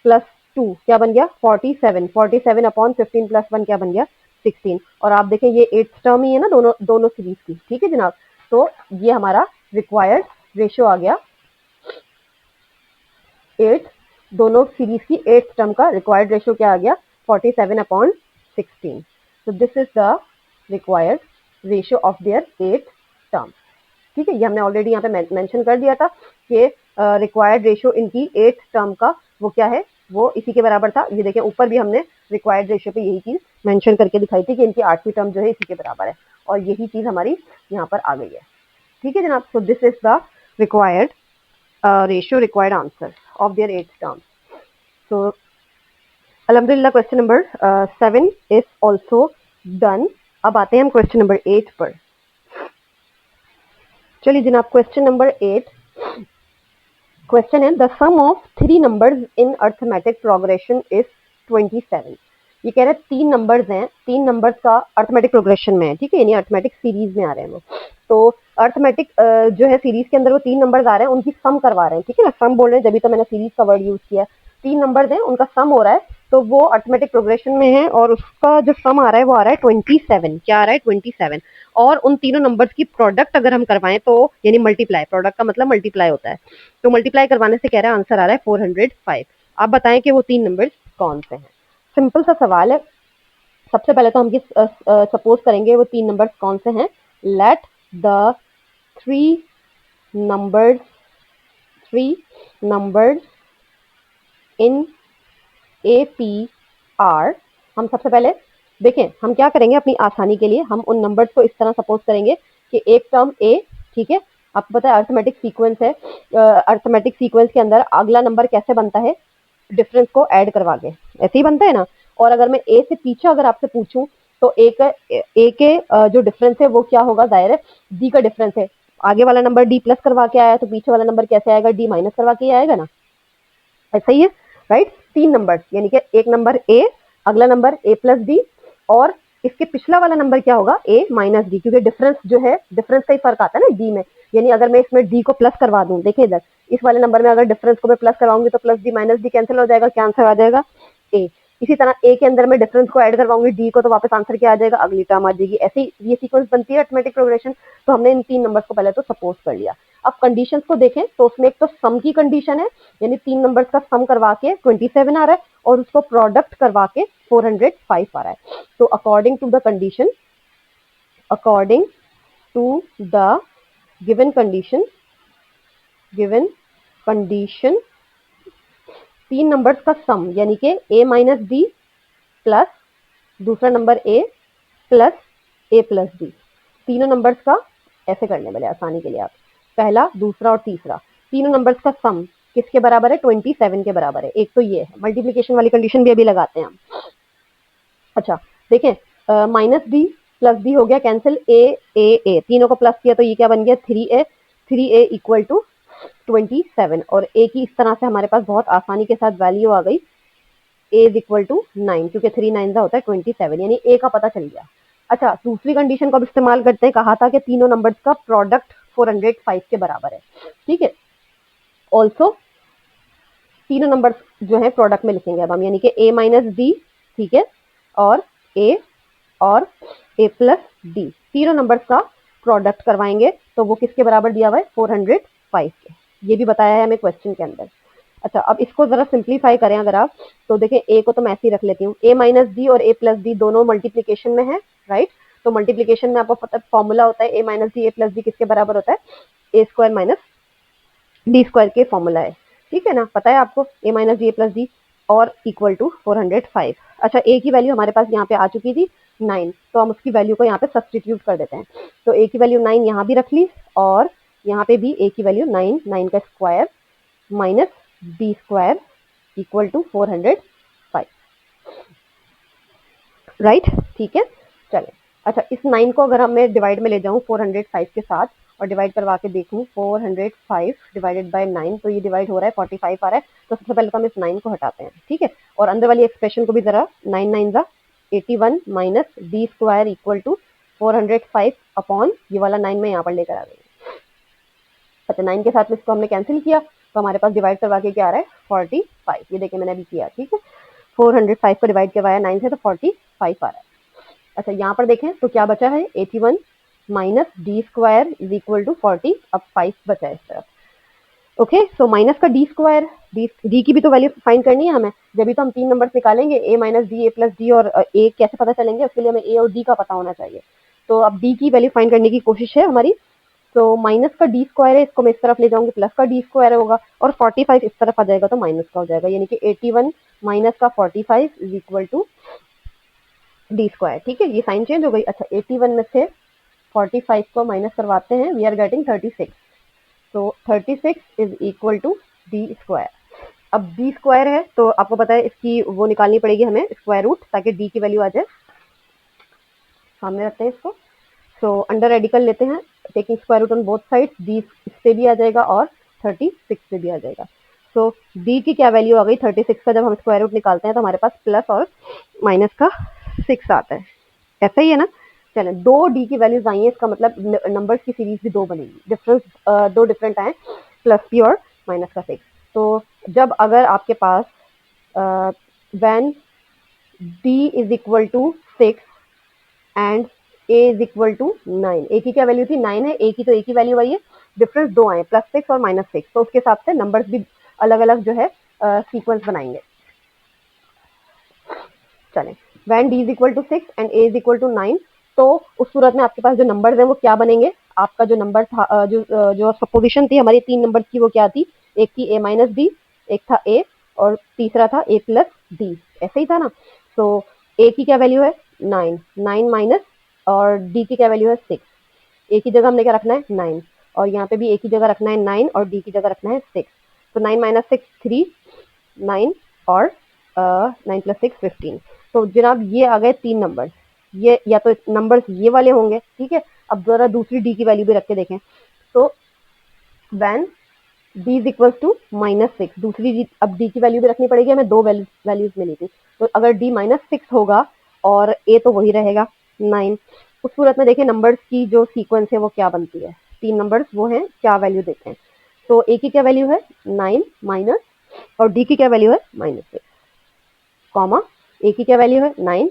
प्लस 2 क्या बन गया 47, 47/15+1 क्या बन गया 16। और आप देखें ये 8th टर्म ही है ना दोनों सीरीज की। ठीक है जनाब, तो ये हमारा रिक्वायर्ड रेशियो आ गया 8, दोनों सीरीज की 8th टर्म का रिक्वायर्ड रेशियो क्या आ गया 47/16। तो this is the required ratio of their 8th term. ठीक है, ये हमने ऑलरेडी यहाँ पे मेंशन कर दिया था कि रिक्वायर्ड रेशियो इनकी 8th टर्म का वो क्या है, वो इसी के बराबर था। ये देखें ऊपर भी हमने रिक्वायर्ड रेशियो पे यही चीज मेंशन करके दिखाई थी कि इनकी 8वीं टर्म जो है इसी के बराबर है, और यही चीज हमारी यहाँ पर आ गई है। ठीक है जनाब, so this is the required ratio required answer of their 8th term. So alhamdulillah question number 7 is also done. अब आते हैं हम क्वेश्चन नंबर 8 पर। चलिए जनाब, क्वेश्चन नंबर 8 क्वेश्चन है, the sum of 3 numbers in arithmetic progression is 27। ये कह रहे हैं 3 नंबर्स हैं, 3 नंबर्स का अर्थमेटिक प्रोग्रेशन में है। ठीक है, यानी अर्थमेटिक सीरीज में आ रहे हैं वो। तो अर्थमेटिक जो है सीरीज के अंदर वो 3 नंबर्स आ रहे हैं, उनकी सम करवा रहे हैं। ठीक है ना, सम बोल रहे हैं, जब भी तो मैंने सीरीज का वर्ड यूज किया। 3 नंबर्स हैं, उनका सम हो रहा है, तो वो अर्थमेटिक प्रोग्रेशन में है, और उसका जो सम आ रहा है वो आ रहा है 27। क्या आ रहा है 27, और उन तीनों नंबर्स की प्रोडक्ट अगर हम करवाएं तो, यानी मल्टीप्लाई, प्रोडक्ट का मतलब मल्टीप्लाई होता है, तो मल्टीप्लाई करवाने से कह रहा है आंसर आ रहा है 405। आप बताएं कि वो 3 नंबर्स कौन से हैं। सिंपल सा सवाल है। सबसे पहले तो हम ये सपोज करेंगे वो 3 नंबर्स कौन से हैं। Let the 3 numbers in APR, हम सबसे पहले देखें, हम क्या करेंगे अपनी आसानी के लिए, हम उन नंबर्स को इस तरह सपोज करेंगे कि एक टर्म A, ठीक है, आपको पता है अर्थमेटिक सीक्वेंस है, अर्थमेटिक सीक्वेंस के अंदर अगला नंबर कैसे बनता है, डिफरेंस को ऐड करवा के, ऐसे ही बनता है ना। और अगर मैं A से पीछे अगर आपसे पूछूं तो A के जो डिफरेंस है वो क्या होगा, जाहिर है D का डिफरेंस है। आगे वाला नंबर D प्लस करवा के आया तो पीछे वाला नंबर कैसे आएगा, D माइनस करवा के आएगा ना, ऐसा ही है राइट। 3 नंबर, यानी कि एक नंबर A, अगला नंबर A+D, और इसके पिछला वाला नंबर क्या होगा A-D, क्योंकि डिफरेंस जो है, डिफरेंस का ही फर्क आता है ना D में। यानी अगर मैं इसमें D को प्लस करवा दूं, देखिए इधर इस वाले नंबर में अगर डिफरेंस को मैं प्लस करवाऊंगी तो plus D minus D cancel हो जाएगा, क्या आंसर आ जाएगा A। इसी तरह A के अंदर मैं डिफरेंस को ऐड करवाऊंगी D को, तो वापस आंसर क्या आ जाएगा, अगली टर्म आ जाएगी। ऐसे ही ये सीक्वेंस बनती है अर्थमेटिक प्रोग्रेशन। तो हमने इन 3 नंबर्स को पहले तो सपोज कर लिया। अब कंडीशंस को देखें तो उसमें एक तो सम की कंडीशन है, यानी 3 नंबर्स का सम करवा के 27 आ रहा है, और उसको प्रोडक्ट करवा के 405 आ रहा है। तो according to the condition, according to the given condition 3 numbers का सम, यानी कि A-D प्लस दूसरा नंबर A प्लस A+D, तीनों नंबर्स का ऐसे करने वाले आसानी के लिए आप, पहला, दूसरा और तीसरा, तीनों नंबर्स का सम किसके बराबर है 27 के बराबर है। एक तो ये है, मल्टीप्लिकेशन वाली कंडीशन भी अभी लगाते हैं हम। अच्छा देखें, -D + D हो गया कैंसिल, A, तीनों को प्लस किया तो ये क्या बन गया 3A, 3a इक्वल टू 27 और a की इस तरह से हमारे पास बहुत आसानी के साथ वैल्यू आ गई a इज इक्वल टू 9 क्योंकि 3 9 होता है 27 यानी a का पता चल गया। अच्छा दूसरी कंडीशन को अब इस्तेमाल करते हैं, कहा था कि तीनों नंबर्स का प्रोडक्ट 405 के बराबर है, ठीक है। ऑल्सो तीनों नंबर्स जो है प्रोडक्ट में लिखेंगे अब हम, यानी कि a माइनस डी, ठीक है, और a और a प्लस डी, तीनों नंबर्स का प्रोडक्ट करवाएंगे तो वो किसके बराबर दिया हुआ है 405 के, ये भी बताया है हमें क्वेश्चन के अंदर। अच्छा अब इसको जरा सिंप्लीफाई करें अगर आप, तो देखें a को तो मैं ऐसे ही रख लेती हूँ, a माइनस डी और a प्लस डी दोनों मल्टीप्लीकेशन में है, राइट। तो मल्टीप्लीकेशन में आपको पता फॉर्मूला होता है a minus D a plus D किसके बराबर होता है, a square minus D square के फॉर्मूला है, ठीक है ना, पता है आपको a minus D a plus D और इक्वल टू 405। अच्छा a की वैल्यू हमारे पास यहाँ पे आ चुकी थी 9, तो हम उसकी वैल्यू को यहाँ पे सब्सटीट्यूट कर देते हैं। तो a की वैल्यू 9 यहाँ भी रख ली और यहाँ पे भी a की वैल्यू 9, 9 का square minus D square equal to 405, right, ठीक है। चले अच्छा इस 9 को अगर मैं डिवाइड में ले जाऊँ 405 के साथ और डिवाइड करवा के देखूँ 405 डिवाइडेड बाय 9, तो ये डिवाइड हो रहा है 45 आ रहा है, तो सबसे पहले तो हम इस 9 को हटाते हैं, ठीक है। और अंदर वाली एक्सप्रेशन को भी जरा 9 9 जा 81 minus D square equal to 405 upon ये वाला 9 में यहाँ पर लेकर आ गई। अच्छा 9 के साथ में इसको हमने कैंसिल किया तो हमारे पास डिवाइड करवा के क्या आ रहा है 45, ये देखिए मैंने अभी किया, ठीक है। 405 को डिवाइड करवाया 9 से तो 45 आ रहा है। अच्छा यहाँ पर देखें तो क्या बचा है 81 minus D square is equal to 40, अब 5 बचा है इस तरफ, ओके। सो माइनस का डी स्क्वायर, डी की भी तो वैल्यू फाइंड करनी है हमें, जब भी तो हम तीन नंबर्स निकालेंगे a minus D a plus D, और a कैसे पता चलेंगे, उसके लिए हमें a और d का पता होना चाहिए। तो अब d की वैल्यू फाइंड करने की कोशिश है हमारी, तो माइनस का डी स्क्वायर है, इसको मैं इस तरफ ले जाऊंगी, प्लस का डी स्क्वायर होगा और 45 इस तरफ आ जाएगा तो माइनस का हो जाएगा, यानी कि 81 माइनस का 45 is equal to D square, ठीक है। ये साइन चेंज हो गई। अच्छा 81 में से 45 को माइनस करवाते हैं, वी आर गेटिंग 36, तो 36 is equal to D square. अब डी स्क्वायर है तो आपको पता है इसकी वो निकालनी पड़ेगी हमें स्क्वायर रूट, ताकि डी की वैल्यू आ जाए। सामने रखते हैं इसको, सो अंडर रेडिकल लेते हैं, taking square root on both side, D से भी आ जाएगा और 36 से भी आ जाएगा। सो डी की क्या वैल्यू आ गई 36 का, जब हम स्क्वायर रूट निकालते हैं तो हमारे पास प्लस और माइनस का 6 आता है, ऐसा ही है ना। चलें दो डी की वैल्यूज आई हैं, इसका मतलब नंबर्स की सीरीज भी दो बनेगी, डिफरेंस दो डिफरेंट आए, प्लस की और माइनस का 6। तो जब अगर आपके पास when D is equal to 6 and a is equal to 9, a की क्या वैल्यू थी 9 है, a की तो a की वैल्यू आई है, डिफरेंस दो आए प्लस 6 और माइनस 6, तो उसके हिसाब से नंबर्स भी अलग अलग जो है सीक्वेंस बनाएंगे। चलें when d is equal to 6 and a is equal to 9, तो उस सूरत में आपके पास जो नंबर्स हैं वो क्या बनेंगे, आपका जो नंबर था जो सपोजिशन थी हमारी तीन नंबर्स की वो क्या थी, एक थी a माइनस डी, एक था a और तीसरा था a प्लस डी, ऐसे ही था ना। तो a की क्या वैल्यू है 9, 9 माइनस और d की क्या वैल्यू है 6, a की जगह हमने क्या रखना है 9 और यहाँ पे भी a की जगह रखना है 9 और d की जगह रखना है 6। तो 9 माइनस 6 3, 9 और 9 प्लस 6 15। तो जनाब ये आ गए तीन नंबर, ये या तो नंबर्स ये वाले होंगे, ठीक है। अब जरा दूसरी डी की वैल्यू भी रख के देखें, तो when D is equal to minus 6, दूसरी अब डी की वैल्यू भी रखनी पड़ेगी हमें, दो वैल्यूज मिली थी, तो अगर डी माइनस 6 होगा और ए तो वही रहेगा 9, उस सूरत में देखिए नंबर्स की जो सीक्वेंस है वो क्या बनती है, तीन नंबर्स वो हैं क्या वैल्यू देते हैं। तो ए की क्या वैल्यू है 9 माइनस और डी की क्या वैल्यू है माइनस 6, कॉमा ए की क्या वैल्यू है 9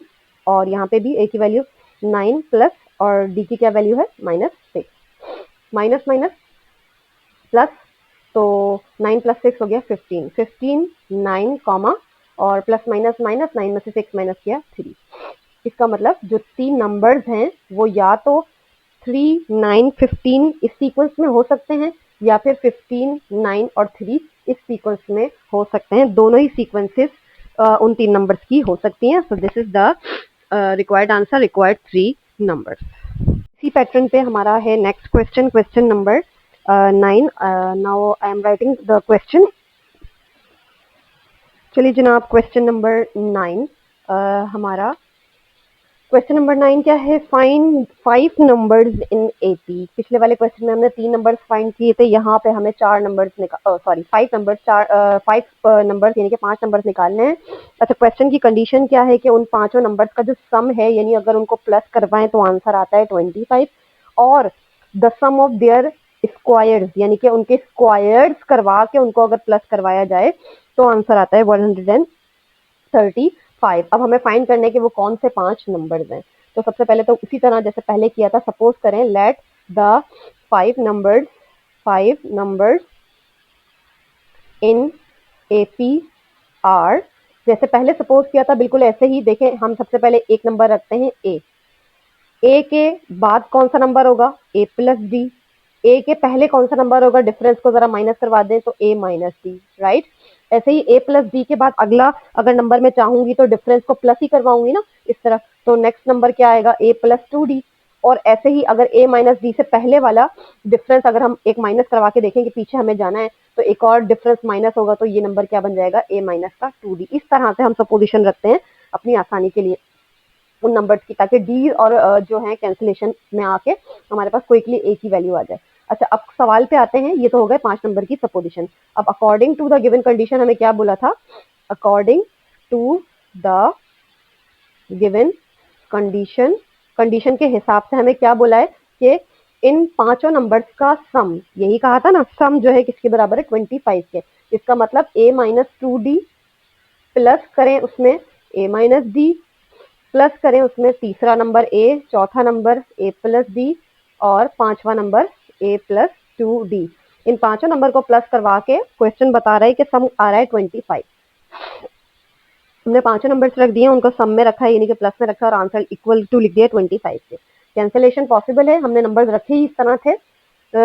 और यहाँ पे भी ए की वैल्यू 9 प्लस और डी की क्या वैल्यू है माइनस 6, माइनस माइनस प्लस, तो 9 प्लस 6 हो गया 15, 15 9 कॉमा और प्लस माइनस माइनस 9 में से 6 माइनस किया 3। इसका मतलब जो तीन नंबर्स हैं वो या तो 3 9 15 इस सीक्वेंस में हो सकते हैं या फिर 15 9 और 3 इस सीक्वेंस में हो सकते हैं, दोनों ही सीक्वेंसेस उन तीन नंबर्स की हो सकती हैं। So this is the required answer, required 3 numbers. इसी पैटर्न पे हमारा है next question, question number 9। Now I am writing the question. चलिए जनाब क्वेश्चन नंबर 9 हमारा क्वेश्चन नंबर 9 क्या है? Find 5 numbers in AP. पिछले वाले क्वेश्चन में हमने 3 नंबर्स फाइंड किए थे, यहाँ पे हमें 4 नंबर्स सॉरी 5 नंबर्स 5 नंबर्स यानी कि 5 नंबर्स निकालने हैं। अच्छा, क्वेश्चन की कंडीशन क्या है कि उन पांचों नंबर्स का जो सम है, यानी अगर उनको प्लस करवाएं तो आंसर आता है 25, और the sum of their squares यानी कि उनके स्क्वायर्स करवा के उनको अगर प्लस करवाया जाए तो आंसर आता है 135। अब हमें फाइंड करने के वो कौन से 5 नंबर्स हैं। तो सबसे पहले तो उसी तरह जैसे पहले किया था, सपोज करें let the 5 numbers in AP are. जैसे पहले सपोज किया था बिल्कुल ऐसे ही देखें, हम सबसे पहले एक नंबर रखते हैं ए के बाद कौन सा नंबर होगा? ए प्लस डी। ए के पहले कौन सा नंबर होगा? डिफरेंस को जरा माइनस करवा दें तो ए माइनस डी, राइट। ऐसे ही ए प्लस डी के बाद अगला अगर नंबर मैं चाहूंगी तो डिफरेंस को प्लस ही करवाऊंगी ना, इस तरह। तो नेक्स्ट नंबर क्या आएगा? ए प्लस 2d। और ऐसे ही अगर ए माइनस डी से पहले वाला डिफरेंस अगर हम एक माइनस करवा के देखें कि पीछे हमें जाना है, तो एक और डिफरेंस माइनस होगा, तो ये नंबर क्या बन जाएगा? ए माइनस का 2d। इस तरह से हम सपोजिशन रखते हैं अपनी आसानी के लिए उन नंबर्स की, ताकि डी और जो है कैंसिलेशन में आके हमारे पास क्विकली एक ही वैल्यू आ जाए। अच्छा, अब सवाल पे आते हैं। ये तो हो गए 5 नंबर की सपोजिशन। अब according to the given condition हमें क्या बोला था? According to the given condition, condition के हिसाब से हमें क्या बोला है कि इन पांचों नंबर्स का सम, यही कहा था ना, सम जो है किसके बराबर है? 25 के। इसका मतलब a माइनस 2d प्लस करें उसमें a माइनस डी, प्लस करें उसमें तीसरा नंबर ए, चौथा नंबर ए प्लस डी, और पांचवा नंबर ए प्लस 2d। इन पांचों नंबर को प्लस करवा के क्वेश्चन बता रहा है कि सम आ रहा है 25। हमने पांचों नंबर्स रख दिए, उनको सम में रखा है यानी कि प्लस में रखा, और आंसर इक्वल टू लिख दिया 25 के। कैंसिलेशन पॉसिबल है, हमने नंबर्स रखे ही इस तरह थे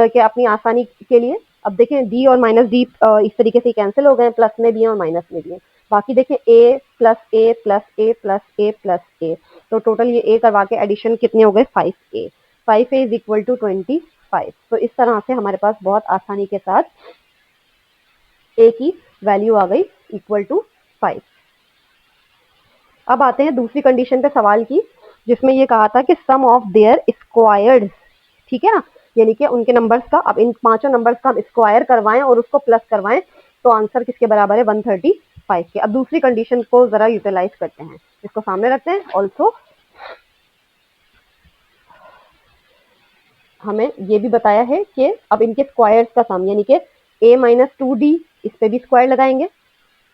कि अपनी आसानी के लिए। अब देखें डी और माइनस डी इस तरीके से कैंसिल हो गए, प्लस में भी है और माइनस में भी है। बाकी देखें ए प्लस ए प्लस ए प्लस ए प्लस ए, तो टोटल ये ए करवा के एडिशन कितने हो गए? 5a। 5a is equal to 25। तो इस तरह से हमारे पास बहुत आसानी के साथ ए की वैल्यू आ गई इक्वल टू 5। अब आते हैं दूसरी कंडीशन पे सवाल की, जिसमें ये कहा था कि सम ऑफ देयर स्क्वायर्ड, ठीक है ना, यानी कि उनके नंबर्स का, अब इन पांचों नंबर्स का हम स्क्वायर करवाएं और उसको प्लस करवाएं तो आंसर किसके बराबर है? 135 के। अब दूसरी कंडीशन को जरा यूटिलाइज करते हैं, इसको सामने रखते हैं। ऑल्सो हमें ये भी बताया है कि अब इनके स्क्वायर्स का सम, यानी कि a माइनस 2d, इस पे भी स्क्वायर लगाएंगे,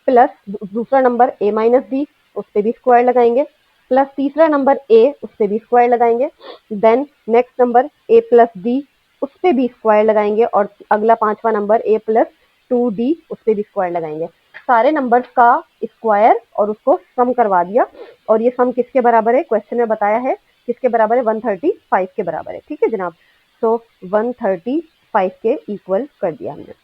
प्लस दूसरा नंबर a माइनस डी, उस पे भी स्क्वायर लगाएंगे, प्लस तीसरा नंबर a, उस पे भी स्क्वायर लगाएंगे, then next number a plus D, उस पे भी स्क्वायर लगाएंगे, और अगला पांचवा नंबर a प्लस 2d, उस पे भी स्क्वायर लगाएंगे। सारे नंबर्स का स्क्वायर और उसको सम करवा दिया, और ये सम किसके बराबर है? क्वेश्चन में बताया है किसके बराबर है? 135 के बराबर है। ठीक है जनाब, सो 135 के इक्वल कर दिया हमने।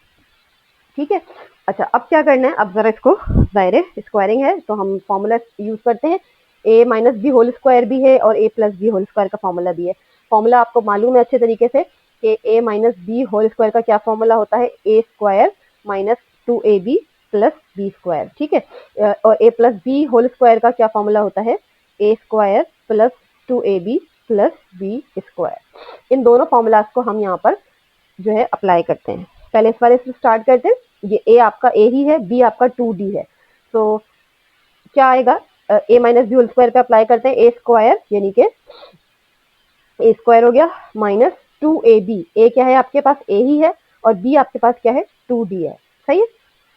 ठीक है। अच्छा, अब क्या करना है? अब जरा इसको दायरे स्क्वायरिंग है तो हम फॉर्मूला यूज करते हैं। a minus B whole square भी है और a plus B whole square का फॉर्मूला भी है। फॉर्मूला आपको मालूम है अच्छे तरीके से कि a minus B whole square का क्या फॉर्मूला होता है? a square minus 2ab plus B square. ठीक है। और a plus B whole square का क्या फॉर्मूला होता है? a square plus 2ab plus B square. इन दोनों फॉर्मूलाज को हम यहाँ पर जो है अप्लाई करते हैं। पहले इस वाले से स्टार्ट करते हैं। ये a आपका a ही है, b आपका 2d है, तो क्या आएगा? a minus B whole square पे अप्लाई करते हैं, a स्क्वायर यानी कि a स्क्वायर हो गया माइनस 2ab। a क्या है आपके पास? a ही है, और b आपके पास क्या है? 2d है, सही है,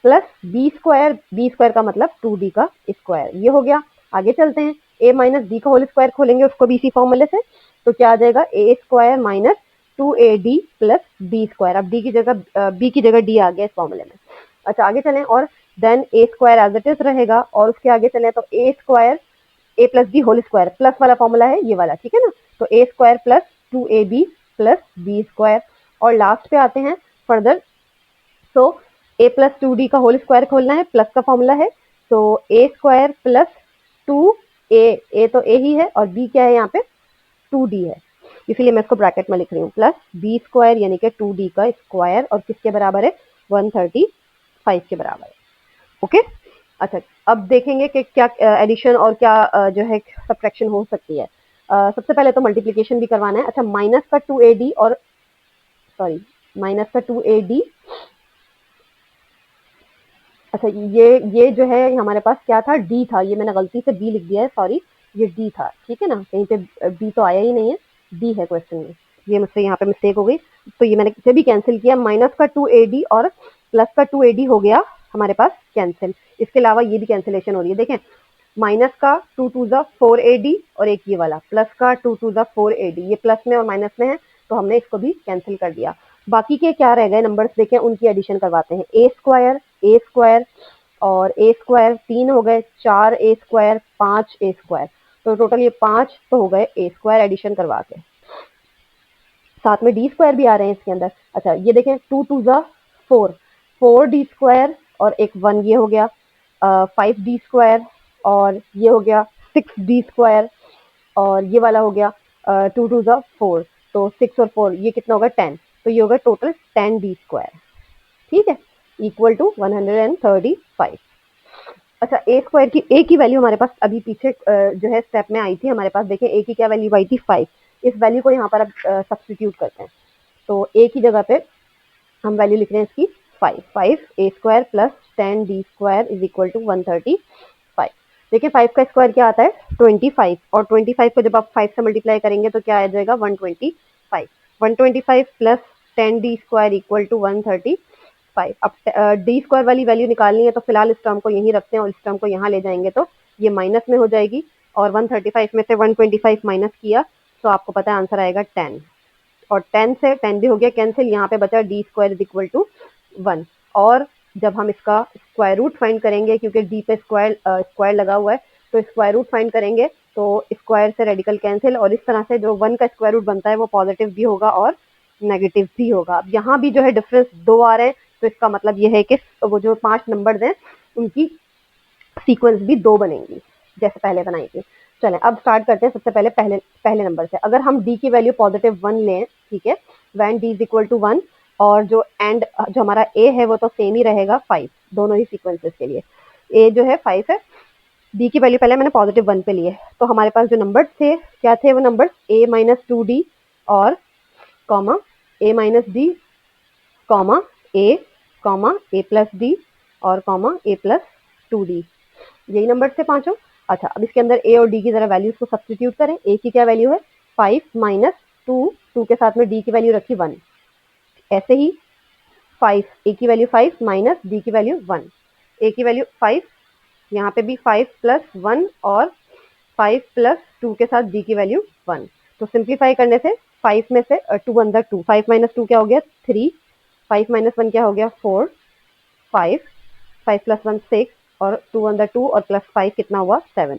प्लस b स्क्वायर का मतलब 2d का स्क्वायर। ये हो गया। आगे चलते हैं, a माइनस b का होल स्क्वायर खोलेंगे उसको भी इसी फॉर्मूले से, तो क्या आ जाएगा? a square minus 2ad plus B square. अब b की जगह d आ गया इस फॉर्मूले में। अच्छा, आगे चलें, और then a square as it is रहेगा, और उसके आगे चलें तो a square a plus B whole square, plus वाला फॉर्मूला है ये वाला, ठीक है ना, तो a square plus 2ab plus B square. और लास्ट पे आते हैं फर्दर, तो a प्लस 2d का होल स्क्वायर खोलना है, प्लस का फॉर्मूला है, तो a स्क्वायर प्लस 2a तो a ही है, और b क्या है यहाँ पे? 2d है, इसीलिए मैं इसको ब्रैकेट में लिख रही हूँ, प्लस बी स्क्वायर यानी कि 2d का स्क्वायर, और किसके बराबर है? 135 के बराबर है। ओके। अच्छा, अब देखेंगे कि क्या एडिशन और क्या जो है सब्ट्रैक्शन हो सकती है। सबसे पहले तो मल्टीप्लिकेशन भी करवाना है। अच्छा, माइनस का 2AD और सॉरी माइनस का 2AD, अच्छा ये जो है हमारे पास क्या था, डी था, ये मैंने गलती से बी लिख दिया है, सॉरी, ये डी था, ठीक है ना, कहीं पे बी तो आया ही नहीं है, डी है क्वेश्चन में, ये मुझसे यहाँ पे मिस्टेक हो गई, तो ये मैंने इसे भी कैंसिल किया, माइनस का 2AD और प्लस का 2AD हो गया हमारे पास कैंसिल। इसके अलावा ये भी कैंसिलेशन हो रही है, देखें, माइनस का 2 2 4AD और एक ये वाला प्लस का 2 2 4AD, ये प्लस में और माइनस में है, तो हमने इसको भी कैंसिल कर दिया। बाकी के क्या रह गए नंबर्स देखें, उनकी एडिशन करवाते हैं। A² और A² 3 हो गए, 4A², 5A², तो टोटल ये 5 तो हो गए A² एडिशन करवा के, साथ में D² भी आ रहे हैं इसके अंदर। अच्छा ये देखें, 2 2 4, 4D² और एक 1 ये हो गया, 5D² और ये हो गया 6D² और ये वाला हो गया 2 2 4, तो 6 और 4 ये कितना होगा 10, तो ये होगा टोटल 10D², ठीक है, इक्वल टू 135। अच्छा A की वैल्यू हमारे पास अभी पीछे जो है स्टेप में आई थी हमारे पास, देखें A की क्या वैल्यू आई थी 5, इस वैल्यू को यहाँ पर अब सब्स्टिट्यूट करते हैं, तो A की जगह पे हम वैल्यू लिख रहे हैं इसकी 5A² plus 10D² is equal to 135। देखिए 5 का स्क्वायर क्या आता है 25, और 25 को जब आप 5 से मल्टीप्लाई करेंगे तो क्या आ जाएगा 125, 125 प्लस 10D² इक्वल टू 135। अब D² वाली वैल्यू निकालनी है, तो फिलहाल इस टर्म को यहीं रखते हैं और इस टर्म को यहाँ ले जाएंगे तो ये माइनस में हो जाएगी, और 135 में से 125 माइनस किया तो आपको पता है आंसर आएगा 10, और 10 से 10 भी हो गया कैंसिल, यहाँ पे बचा D² इज इक्वल टू 1, और जब हम इसका स्क्वायर रूट फाइंड करेंगे, क्योंकि डी पे स्क्वायर लगा हुआ है, तो स्क्वायर रूट फाइंड करेंगे तो स्क्वायर से रेडिकल कैंसिल, और इस तरह से जो 1 का स्क्वायर रूट बनता है वो पॉजिटिव भी होगा और नेगेटिव भी होगा। अब यहाँ भी जो है डिफरेंस 2 आ रहे हैं, तो इसका मतलब ये है कि वो जो 5 नंबर्स हैं उनकी सीक्वेंस भी 2 बनेंगी जैसे पहले बनाई थी। चलें अब स्टार्ट करते हैं, सबसे पहले पहले नंबर से। अगर हम d की वैल्यू पॉजिटिव 1 लें, ठीक है, when d is equal to 1, और जो एंड जो हमारा a है वो तो सेम ही रहेगा 5, दोनों ही सीक्वेंसेस के लिए a जो है 5 है, d की वैल्यू पहले मैंने पॉजिटिव 1 पे ली है, तो हमारे पास जो नंबर्स थे क्या थे, वो नंबर्स a माइनस 2d और comma a minus d comma a plus d और कॉमा a प्लस 2d, यही नंबर थे पांचों। अच्छा अब इसके अंदर a और d की जरा वैल्यूज को सब्स्टिट्यूट करें। a की क्या वैल्यू है 5 माइनस 2 के साथ में d की वैल्यू रखी 1, ऐसे ही 5 a की वैल्यू 5 माइनस d की वैल्यू 1, a की वैल्यू 5, यहाँ पे भी 5 प्लस 1 और 5 प्लस 2 के साथ d की वैल्यू 1, तो सिंप्लीफाई करने से 5 में से 2 अंदर 2, 5 माइनस 2 क्या हो गया 3, 5 माइनस 1 क्या हो गया 4, 5, 5 प्लस 1 6 और 2 अंदर 2 और प्लस 5 कितना हुआ 7।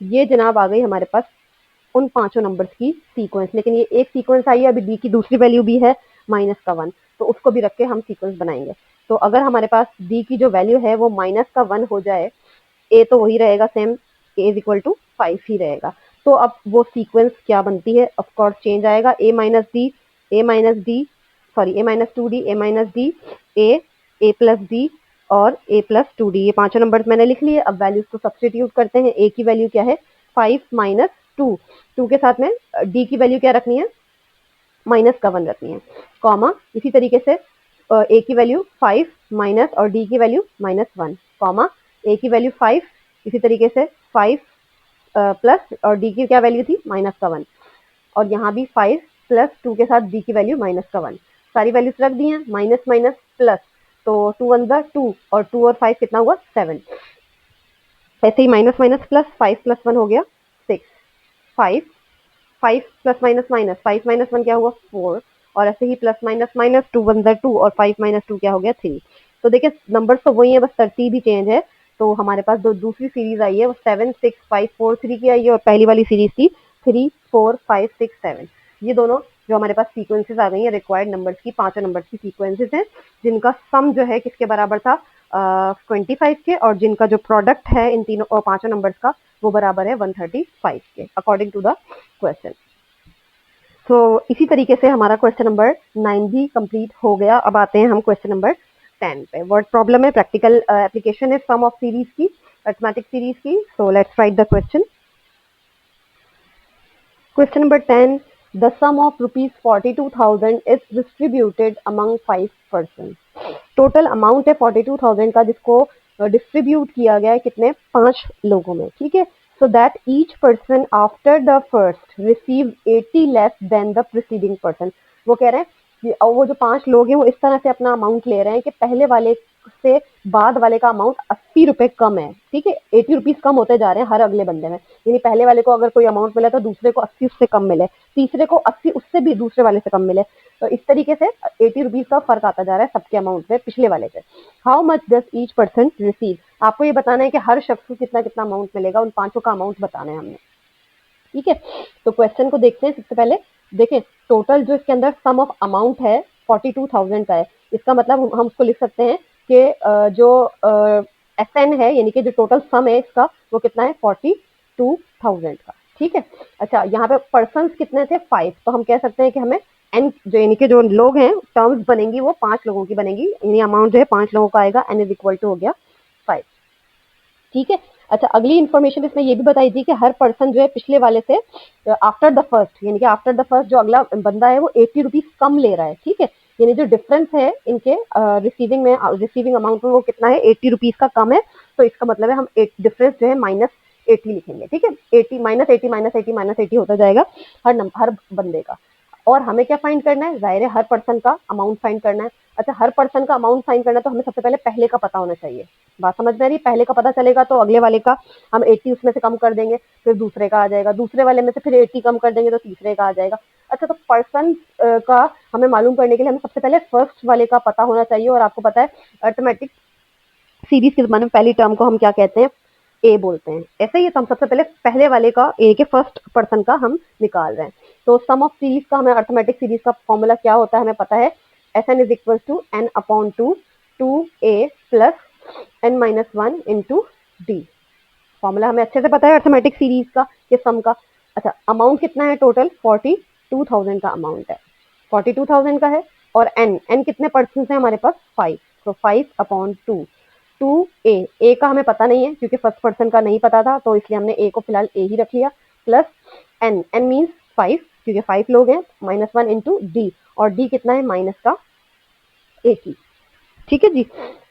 ये जनाब आ गई हमारे पास उन पांचों नंबर्स की सीक्वेंस, लेकिन ये एक सीक्वेंस आई है, अभी डी की दूसरी वैल्यू भी है माइनस का 1, तो उसको भी रख के हम सीक्वेंस बनाएंगे। तो अगर हमारे पास डी की जो वैल्यू है वो माइनस का 1 हो जाए, ए तो वही रहेगा same, A is equal to 5 ही रहेगा, तो अब वो सीक्वेंस क्या बनती है, ऑफ कोर्स चेंज आएगा, ए माइनस डी, ए माइनस डी, सॉरी ए माइनस 2d, ए माइनस डी, ए प्लस डी और a प्लस 2d, ये पांचों नंबर्स मैंने लिख लिए। अब वैल्यूज को सब्स्टिट्यूट करते हैं। a की वैल्यू क्या है 5 माइनस 2 के साथ में d की वैल्यू क्या रखनी है माइनस का 1 रखनी है, कॉमा इसी तरीके से a की वैल्यू 5 माइनस और d की वैल्यू माइनस 1, कॉमा a की वैल्यू 5, इसी तरीके से 5 प्लस और d की क्या वैल्यू थी माइनस का 1, और यहाँ भी 5 प्लस 2 के साथ d की वैल्यू माइनस का 1, सारी वैल्यूज रख दी हैं, माइनस माइनस प्लस, तो 2 1 2 और 2 और 5 कितना हुआ 7, ऐसे ही माइनस माइनस प्लस 5 प्लस 1 हो गया 6, 5 5 प्लस माइनस माइनस 5 माइनस 1 क्या हुआ 4, और ऐसे ही प्लस माइनस माइनस 2 1 2 और 5 माइनस 2 क्या हो गया 3। तो देखिए नंबर्स तो वही है, बस तरतीब ही चेंज है। तो हमारे पास जो दूसरी सीरीज आई है वो 7 6 5 4 3 की आई है, और पहली वाली सीरीज थी 3 4 5 6 7। ये दोनों जो हमारे पास सीक्वेंसेस आ गई हैं रिक्वायर्ड नंबर्स की, पांचों नंबर्स की सीक्वेंसेस हैं, जिनका सम जो है किसके बराबर था 25 के, और जिनका जो प्रोडक्ट है इन तीनों और पांचों नंबर्स का वो बराबर है 135 के, अकॉर्डिंग टू द क्वेश्चन। तो इसी तरीके से हमारा क्वेश्चन नंबर 9 भी कंप्लीट हो गया। अब आते हैं हम क्वेश्चन नंबर 10 पे। वर्ड प्रॉब्लम है, प्रैक्टिकल एप्लीकेशन है सम ऑफ सीरीज की, अरिथमेटिक सीरीज की। So let's write the question. Question number 10, the sum of ₹42,000 is distributed among 5 person. Total amount है 42,000 का, जिसको डिस्ट्रीब्यूट किया गया है कितने, 5 लोगों में, ठीक है। So that each person after the first receive 80 less than the preceding person. वो कह रहे हैं कि वो जो 5 लोग हैं वो इस तरह से अपना अमाउंट ले रहे हैं कि पहले वाले से बाद वाले का अमाउंट 80 रुपए कम है, ठीक है। 80 रुपीज कम होते जा रहे हैं हर अगले बंदे में, यानी पहले वाले को अगर कोई अमाउंट मिला तो दूसरे को 80 उससे कम मिले, तीसरे को 80 उससे भी दूसरे वाले से कम मिले। तो इस तरीके से 80 रुपीज का फर्क आता जा रहा है सबके अमाउंट में पिछले वाले से। How much does each person receive, आपको ये बताना है कि हर शख्स को कितना कितना अमाउंट मिलेगा, उन 5 का अमाउंट बताना है हमने, ठीक है। तो क्वेश्चन को देखते हैं। सबसे पहले देखें, टोटल जो इसके अंदर सम ऑफ अमाउंट है 42,000 का है। इसका मतलब हम उसको लिख सकते हैं कि जो एसएन है, यानी कि जो टोटल सम है इसका, वो कितना है 42,000 का, ठीक है। अच्छा, यहाँ पे पर्सन्स कितने थे, 5, तो हम कह सकते हैं कि हमें एन जो यानी कि जो लोग हैं टर्म्स बनेंगी वो 5 लोगों की बनेगी, यानी अमाउंट जो है 5 लोगों का आएगा, एन इज इक्वल टू हो गया 5, ठीक है। अच्छा, अगली इन्फॉर्मेशन इसमें ये भी बताई थी कि हर पर्सन जो है पिछले वाले से आफ्टर द फर्स्ट, यानी कि आफ्टर द फर्स्ट जो अगला बंदा है वो 80 रुपीज कम ले रहा है, ठीक है। यानी जो डिफरेंस है इनके रिसीविंग अमाउंट में वो कितना है, 80 रुपीज का कम है। तो इसका मतलब है हम डिफरेंस जो है -80 लिखेंगे, ठीक है। 80 -80 -80 -80 होता जाएगा हर बंदे का। और हमें क्या फाइंड करना है, जाहिर है हर पर्सन का अमाउंट फाइंड करना है। अच्छा, हर पर्सन का अमाउंट फाइंड करना है तो हमें सबसे पहले पहले का पता होना चाहिए। बात समझ में आ रही है, पहले का पता चलेगा तो अगले वाले का हम 80 उसमें से कम कर देंगे, फिर दूसरे का आ जाएगा, दूसरे वाले में से फिर 80 कम कर देंगे तो तीसरे का आ जाएगा। अच्छा, तो पर्सन का हमें मालूम करने के लिए हमें सबसे पहले फर्स्ट वाले का पता होना चाहिए। और आपको पता है अर्थमेटिक सीरीज के जमाने में पहली टर्म को हम क्या कहते हैं, ए बोलते हैं। ऐसे ही तो हम सबसे पहले पहले वाले का, ए के फर्स्ट पर्सन का हम निकाल रहे हैं। तो सम ऑफ सीरीज का हमें अर्थमेटिक सीरीज का फॉर्मूला क्या होता है हमें पता है, S N is equal to N upon two A plus n minus 1 into D. Formula हमें अच्छे से पता है अर्थमेटिक सीरीज का, ये सम का। अच्छा, अमाउंट कितना है टोटल, 42,000 का अमाउंट है, 42,000 का है। और n कितने पर्सन है हमारे पास, 5, तो 5 अपॉन 2 ए का हमें पता नहीं है क्योंकि फर्स्ट पर्सन का नहीं पता था, तो इसलिए हमने ए को फिलहाल ए ही रख लिया, प्लस n मीन्स 5 क्योंकि 5 लोग हैं, -1 इंटू डी, और डी कितना है माइनस का 80, ठीक है जी।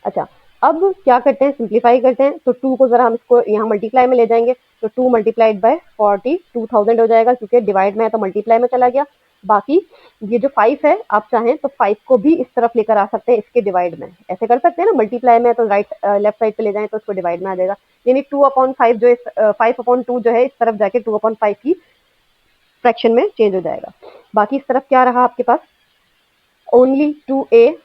अच्छा, अब क्या करते हैं, सिंप्लीफाई करते हैं। तो 2 को जरा हम इसको यहाँ मल्टीप्लाई में ले जाएंगे, तो 2 मल्टीप्लाइड बाय 42,000 हो जाएगा, क्योंकि डिवाइड में है तो मल्टीप्लाई में चला गया। बाकी ये जो 5 है, आप चाहें तो 5 को भी इस तरफ लेकर आ सकते हैं, इसके डिवाइड में ऐसे कर सकते हैं ना, मल्टीप्लाई में है तो राइट लेफ्ट साइड पे ले जाएं तो उसको डिवाइड में आ जाएगा, यानी 2/5 जो 5/2 जो है इस तरफ जाके 2/5 की फ्रैक्शन में चेंज हो जाएगा। बाकी इस तरफ क्या रहा आपके पास, ओनली 2a।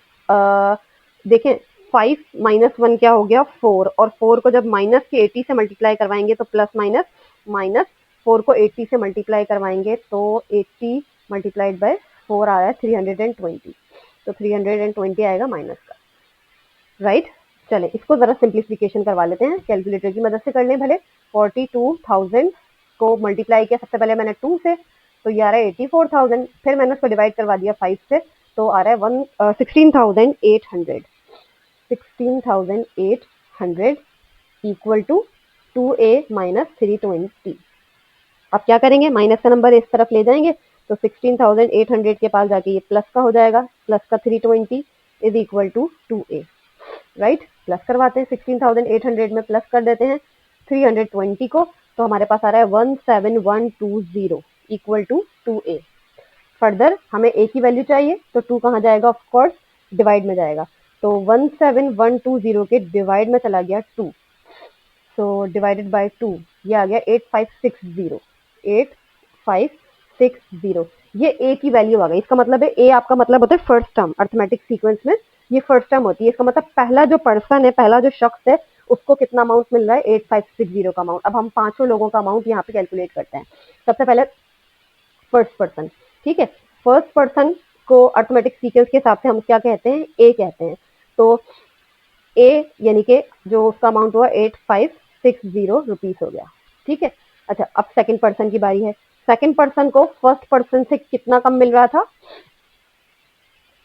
देखें 5 माइनस 1 क्या हो गया, 4, और 4 को जब माइनस के 80 से मल्टीप्लाई करवाएंगे तो प्लस माइनस माइनस, 4 को 80 से मल्टीप्लाई करवाएंगे तो 80 मल्टीप्लाइड बाय 4 आ रहा है 320, तो 320 आएगा माइनस का, राइट। चलें इसको जरा सिंप्लीफिकेशन करवा लेते हैं, कैलकुलेटर की मदद से कर लें भले। 42,000 को मल्टीप्लाई किया सबसे पहले मैंने 2 से, तो ये आ रहा है 84,000, फिर मैंने उसको डिवाइड करवा दिया 5 से, तो आ रहा है 16,800, 16,800 इक्वल टू 2a माइनस 320। अब क्या करेंगे, माइनस का नंबर इस तरफ ले जाएंगे, तो 16,800 के पास जाके ये प्लस का हो जाएगा, प्लस का 320 is equal to 2a, right. Plus करवाते हैं, 16,800 में प्लस कर देते हैं 320 को, तो हमारे पास आ रहा है 17120 इक्वल टू 2a। फर्दर हमें a की वैल्यू चाहिए, तो 2 कहाँ जाएगा, ऑफ कोर्स डिवाइड में जाएगा, तो 17120 के डिवाइड में चला गया 2, सो डिवाइडेड बाय 2 ये आ गया 8560, 8560, ये a की वैल्यू आ गई। इसका मतलब है a आपका मतलब होता है फर्स्ट टर्म, अर्थमेटिक सीक्वेंस में ये फर्स्ट टर्म होती है। इसका मतलब पहला जो पर्सन है, पहला जो शख्स है, उसको कितना अमाउंट मिल रहा है, 8560 का अमाउंट। अब हम 5 लोगों का अमाउंट यहाँ पे कैलकुलेट करते हैं। सबसे पहले फर्स्ट पर्सन, ठीक है, फर्स्ट पर्सन को अर्थमेटिक सीक्वेंस के हिसाब से हम क्या कहते हैं, ए कहते हैं। तो ए यानी कि जो उसका अमाउंट हुआ 8560 रुपीज हो गया, ठीक है। अच्छा, अब सेकंड पर्सन की बारी है। सेकंड पर्सन को फर्स्ट पर्सन से कितना कम मिल रहा था,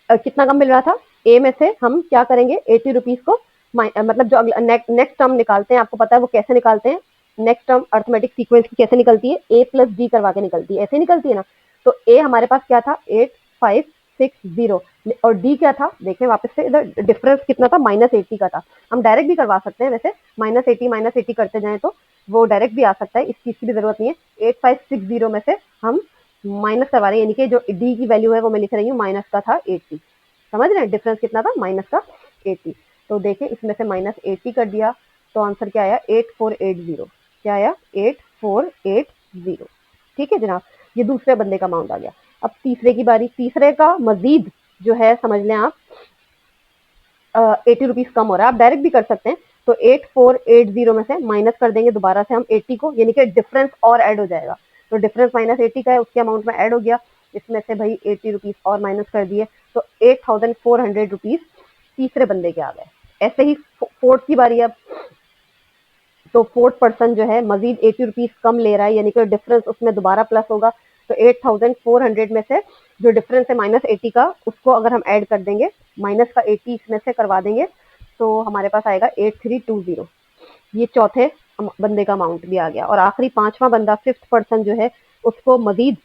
कितना कम मिल रहा था, ए में से हम क्या करेंगे 80 रुपीज को मतलब जो नेक्स्ट टर्म निकालते हैं, आपको पता है वो कैसे निकालते हैं, नेक्स्ट टर्म अर्थमेटिक सीक्वेंस की कैसे निकलती है, a प्लस डी करवा के निकलती है, ऐसे निकलती है ना। तो a हमारे पास क्या था 8560 और d क्या था, देखें वापस से इधर डिफरेंस कितना था -80 का था। हम डायरेक्ट भी करवा सकते हैं वैसे, -80 करते जाएं तो वो डायरेक्ट भी आ सकता है, इस चीज की भी जरूरत नहीं है। 8560 में से हम माइनस करवा रहे हैं, यानी कि जो डी की वैल्यू है वो मैं लिख रही हूँ माइनस का था 80, समझ रहे हैं डिफरेंस कितना था माइनस का 80। तो देखें इसमें से -80 कर दिया तो आंसर क्या आया 8480, क्या आया 8480। ठीक है जनाब, ये दूसरे बंदे का अमाउंट आ गया। अब तीसरे की बारी, तीसरे का मजीद जो है समझ लें आप 80 रुपीज कम हो रहा है, आप डायरेक्ट भी कर सकते हैं। तो 8480 में से माइनस कर देंगे दोबारा से हम 80 को, यानी कि डिफरेंस और ऐड हो जाएगा। तो डिफरेंस -80 का है, उसके अमाउंट में ऐड हो गया, इसमें से भाई 80 रुपीज और माइनस कर दिए, तो 8400 रुपीज तीसरे बंदे के आ गए। ऐसे ही फोर्थ की बारी अब, तो फोर्थ पर्सन जो है मजीद 80 रुपीज कम ले रहा है, यानी कि डिफरेंस उसमें दोबारा प्लस होगा। तो 8400 में से जो डिफरेंस है -80 का, उसको अगर हम ऐड कर देंगे, माइनस का 80 इसमें से करवा देंगे, तो हमारे पास आएगा 8320। ये चौथे बंदे का अमाउंट भी आ गया। और आखिरी पांचवा बंदा, फिफ्थ पर्सन जो है, उसको मजीद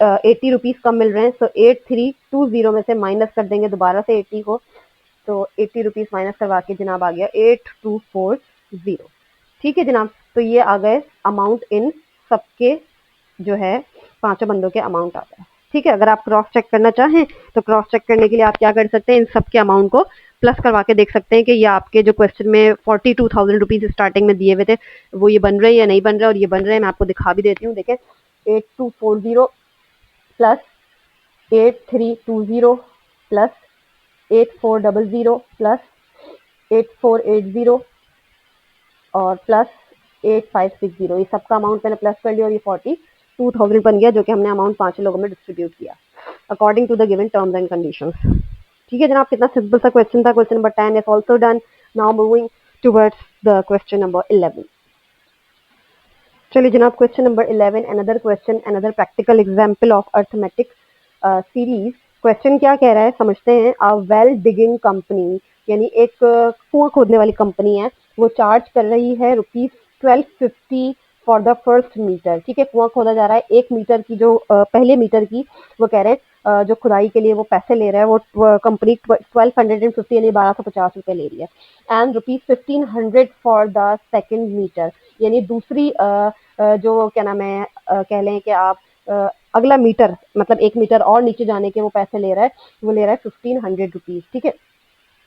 80 रुपीज कम मिल रहे हैं। तो 8320 में से माइनस कर देंगे दोबारा से 80 को, तो 80 रुपीज माइनस करवा के जनाब आ गया 8240। ठीक है जनाब, तो ये आ गए अमाउंट इन सबके जो है पांचों बंदों के अमाउंट आ गए। ठीक है, अगर आप क्रॉस चेक करना चाहें तो क्रॉस चेक करने के लिए आप क्या कर सकते हैं, इन सबके अमाउंट को प्लस करवा के देख सकते हैं कि ये आपके जो क्वेश्चन में 42,000 रुपीज स्टार्टिंग में दिए हुए थे वो ये बन रहे हैं या नहीं बन रहे, और ये बन रहे हैं। मैं आपको दिखा भी देती हूँ, देखें 8240 प्लस 8320 प्लस 8400 प्लस 8480 और प्लस 8560, ये सबका अमाउंट मैंने प्लस कर लिया और ये 42,000 बन गया, जो कि हमने अमाउंट पांच लोगों में डिस्ट्रीब्यूट किया according to the given terms and conditions. ठीक है जनाब, कितना सिंपल सा क्वेश्चन था। Question number 10 is also done. Now moving towards the question number 11। चलिए जनाब, question number 11, another question, another practical example of arithmetic series. Question क्या कह रहा है समझते हैं। अ वेल डिगिंग कंपनी, यानी एक कुआं खोदने वाली कंपनी है, वो चार्ज कर रही है ₹1250 फॉर द फर्स्ट मीटर। ठीक है, कुआं खोदा जा रहा है, 1 मीटर की जो पहले मीटर की वो कह रहे हैं जो खुदाई के लिए वो पैसे ले रहा है, वो कंपनी 1250 यानी 1250 रुपए ले रही है। And ₹1500 for the second meter, यानी दूसरी जो क्या नाम है कह लें कि आप अगला मीटर, मतलब 1 मीटर और नीचे जाने के वो पैसे ले रहा है, वो ले रहा है 1500 रुपीज। ठीक है,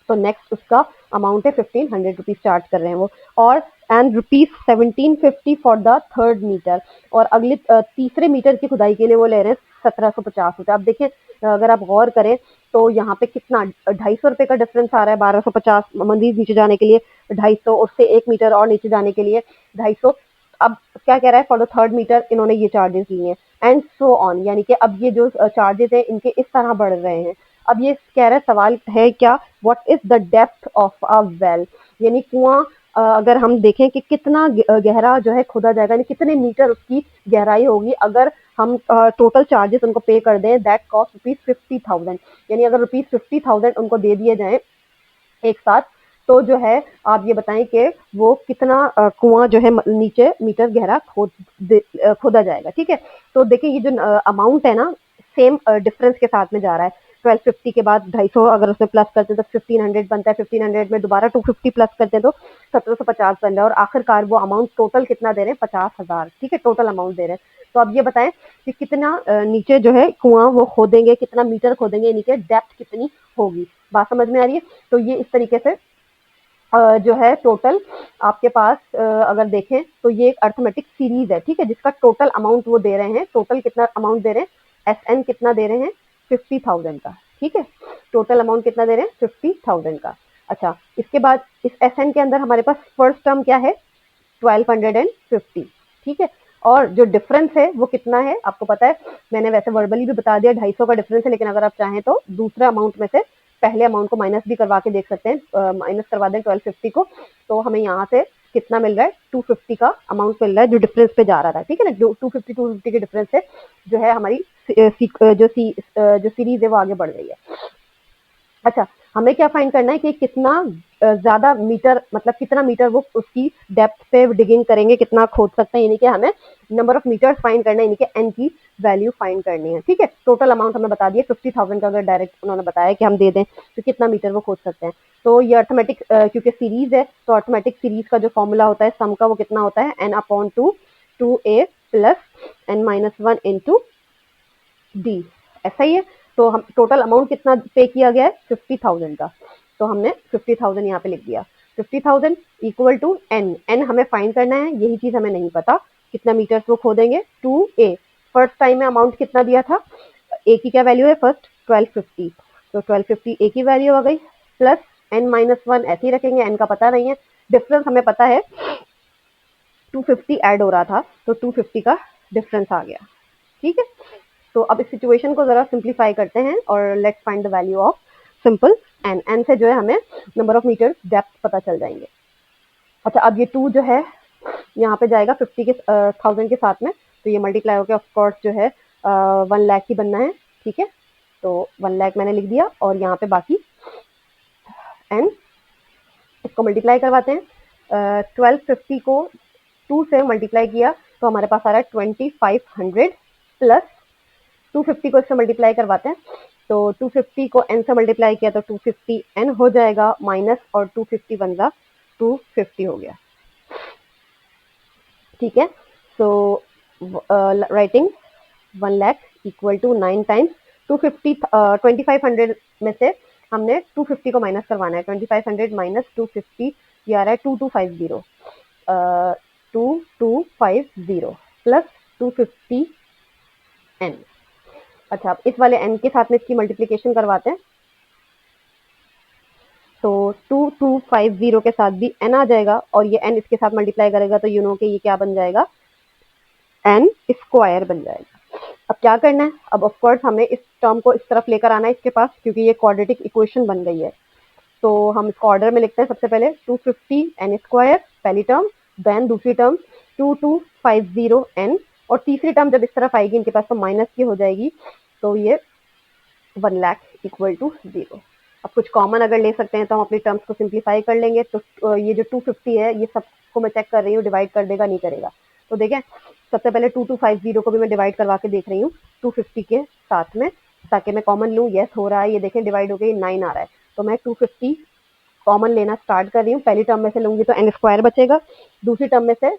तो नेक्स्ट उसका अमाउंट है 1500 रुपीज चार्ज कर रहे हैं वो। और and ₹1750 for the third meter, और अगले तीसरे मीटर की खुदाई के लिए वो ले रहे हैं 1750 रुपये। आप देखिए, अगर आप गौर करें तो यहाँ पे कितना 250 रुपये का डिफरेंस आ रहा है। 1250 मंदिर नीचे जाने के लिए 250, उससे 1 मीटर और नीचे जाने के लिए 250। अब क्या कह रहा है, फॉर द थर्ड मीटर इन्होंने ये चार्जेस लिए हैं, एंड सो ऑन, यानी कि अब ये जो चार्जेस हैं इनके इस तरह बढ़ रहे हैं। अब ये कह रहा है, सवाल है क्या, what is the depth of a well, यानी कुआं अगर हम देखें कि कितना गहरा जो है खोदा जाएगा, यानी कितने मीटर उसकी गहराई होगी अगर हम टोटल चार्जेस उनको पे कर दें, दैट कॉस्ट ₹50,000, यानी अगर ₹50,000 उनको दे दिए जाएं एक साथ, तो जो है आप ये बताएं कि वो कितना कुआं जो है नीचे मीटर गहरा खोदा जाएगा। ठीक है, तो देखिए ये जो अमाउंट है ना, सेम डिफरेंस के साथ में जा रहा है। 1250 के बाद 250 अगर उसमें प्लस करते हैं तो 1500 बनता है, 1500 में दोबारा 250 प्लस करते हैं तो 1750 बन रहा है, और आखिरकार वो अमाउंट टोटल कितना दे रहे हैं, 50,000। ठीक है, टोटल अमाउंट दे रहे हैं। तो अब ये बताएं कि कितना नीचे जो है कुआं वो खोदेंगे, कितना मीटर खोदेंगे, नीचे डेप्थ कितनी होगी। बात समझ में आ रही है। तो ये इस तरीके से जो है टोटल आपके पास अगर देखें तो ये एक अर्थमेटिक सीरीज है। ठीक है, जिसका टोटल अमाउंट वो दे रहे हैं, टोटल कितना अमाउंट दे रहे हैं, SN कितना दे रहे हैं, 50,000 का। ठीक है, टोटल अमाउंट कितना दे रहे हैं, 50,000 का। अच्छा, इसके बाद इस SN के अंदर हमारे पास फर्स्ट टर्म क्या है, 1250। ठीक है, और जो डिफरेंस है वो कितना है आपको पता है, मैंने वैसे वर्बली भी बता दिया, 250 का डिफरेंस है, लेकिन अगर आप चाहें तो दूसरे अमाउंट में से पहले अमाउंट को माइनस भी करवा के देख सकते हैं। माइनस करवा दें 1250 को, तो हमें यहाँ से कितना मिल रहा है, 250 का अमाउंट मिल रहा है जो डिफरेंस पे जा रहा था। ठीक है ना, जो 250 के डिफरेंस से जो है हमारी जो सीरीज है वो आगे बढ़ रही है। अच्छा, हमें क्या फाइंड करना है कि कितना ज्यादा मीटर मतलब कितना मीटर वो उसकी डेप्थ पे डिगिंग करेंगे, कितना खोद सकते हैं, यानी कि हमें नंबर ऑफ मीटर्स फाइंड करना है, यानी कि एन की वैल्यू फाइंड करनी है। ठीक है, टोटल अमाउंट हमें बता दिए 50,000 का, अगर डायरेक्ट उन्होंने बताया कि हम दे दें तो कितना मीटर वो खोद सकते हैं। तो ये अर्थमेटिक क्योंकि सीरीज है तो अर्थमेटिक सीरीज का जो फॉर्मूला होता है सम का वो कितना होता है n/2 2a plus n-1 into D, ऐसा ही है। तो हम टोटल अमाउंट कितना पे किया गया है 50,000 का, तो हमने 50,000 यहाँ पे लिख दिया। 50,000 इक्वल टू एन, एन हमें फाइंड करना है, यही चीज हमें नहीं पता कितना मीटर्स वो खोदेंगे। 2a फर्स्ट टाइम में अमाउंट कितना दिया था, ए की क्या वैल्यू है फर्स्ट 1250, तो 1250 ए की वैल्यू आ गई प्लस n-1 ऐसे ही रखेंगे, n का पता नहीं है, डिफरेंस हमें पता है 250 ऐड हो रहा था तो 250 का डिफरेंस आ गया। ठीक है, तो अब इस सिचुएशन को जरा सिंप्लीफाई करते हैं और let's find the value of simple N, N से जो है हमें नंबर ऑफ मीटर डेप्थ पता चल जाएंगे। अच्छा, अब ये 2 जो है यहाँ पे जाएगा 50 के 1000 के साथ में, तो ये मल्टीप्लाई होकर ऑफ कोर्स जो है 1 लाख ही बनना है। ठीक है, तो 1 लाख मैंने लिख दिया और यहाँ पे बाकी एन, इसको मल्टीप्लाई करवाते हैं। 1250 को 2 से मल्टीप्लाई किया तो हमारे पास आ रहा है 2500 प्लस 250 को इससे मल्टीप्लाई करवाते हैं तो 250 को n से मल्टीप्लाई किया तो 250 n हो जाएगा माइनस, और 250 बन रहा 250 हो गया। ठीक है, so writing 1 lakh equal to 9 times 250, 2500 में से हमने 250 को माइनस करवाना है। 2500 माइनस 250 ये आ रहा है 2250, 2250 प्लस 250 n। अच्छा, अब इस वाले n के साथ में इसकी मल्टीप्लिकेशन करवाते हैं तो 2250 के साथ भी n आ जाएगा और ये n इसके साथ मल्टीप्लाई करेगा तो यू नो कि ये क्या बन जाएगा, n स्क्वायर बन जाएगा। अब क्या करना है, अब ऑफ कोर्स हमें इस टर्म को इस तरफ लेकर आना है इसके पास, क्योंकि ये क्वाड्रेटिक इक्वेशन बन गई है। तो हम इसको ऑर्डर में लिखते हैं, सबसे पहले 250 n स्क्वायर पहली टर्म, देन दूसरी टर्म 2250 n, और तीसरी टर्म जब इस तरफ आएगी इनके पास तो माइनस की हो जाएगी, तो ये 1 लाख इक्वल टू 0। अब कुछ कॉमन अगर ले सकते हैं तो हम अपनी टर्म्स को सिंप्लीफाई कर लेंगे। तो ये जो 250 है ये सबको मैं चेक कर रही हूँ डिवाइड कर देगा नहीं करेगा, तो देखें सबसे पहले 2250 को भी मैं डिवाइड करवा के देख रही हूँ 250 के साथ में, ताकि मैं कॉमन लूँ। यस हो रहा है, ये देखें डिवाइड हो गई 9 आ रहा है, तो मैं 250 कॉमन लेना स्टार्ट कर रही हूँ। पहली टर्म में से लूंगी तो n स्क्वायर बचेगा, दूसरी टर्म में से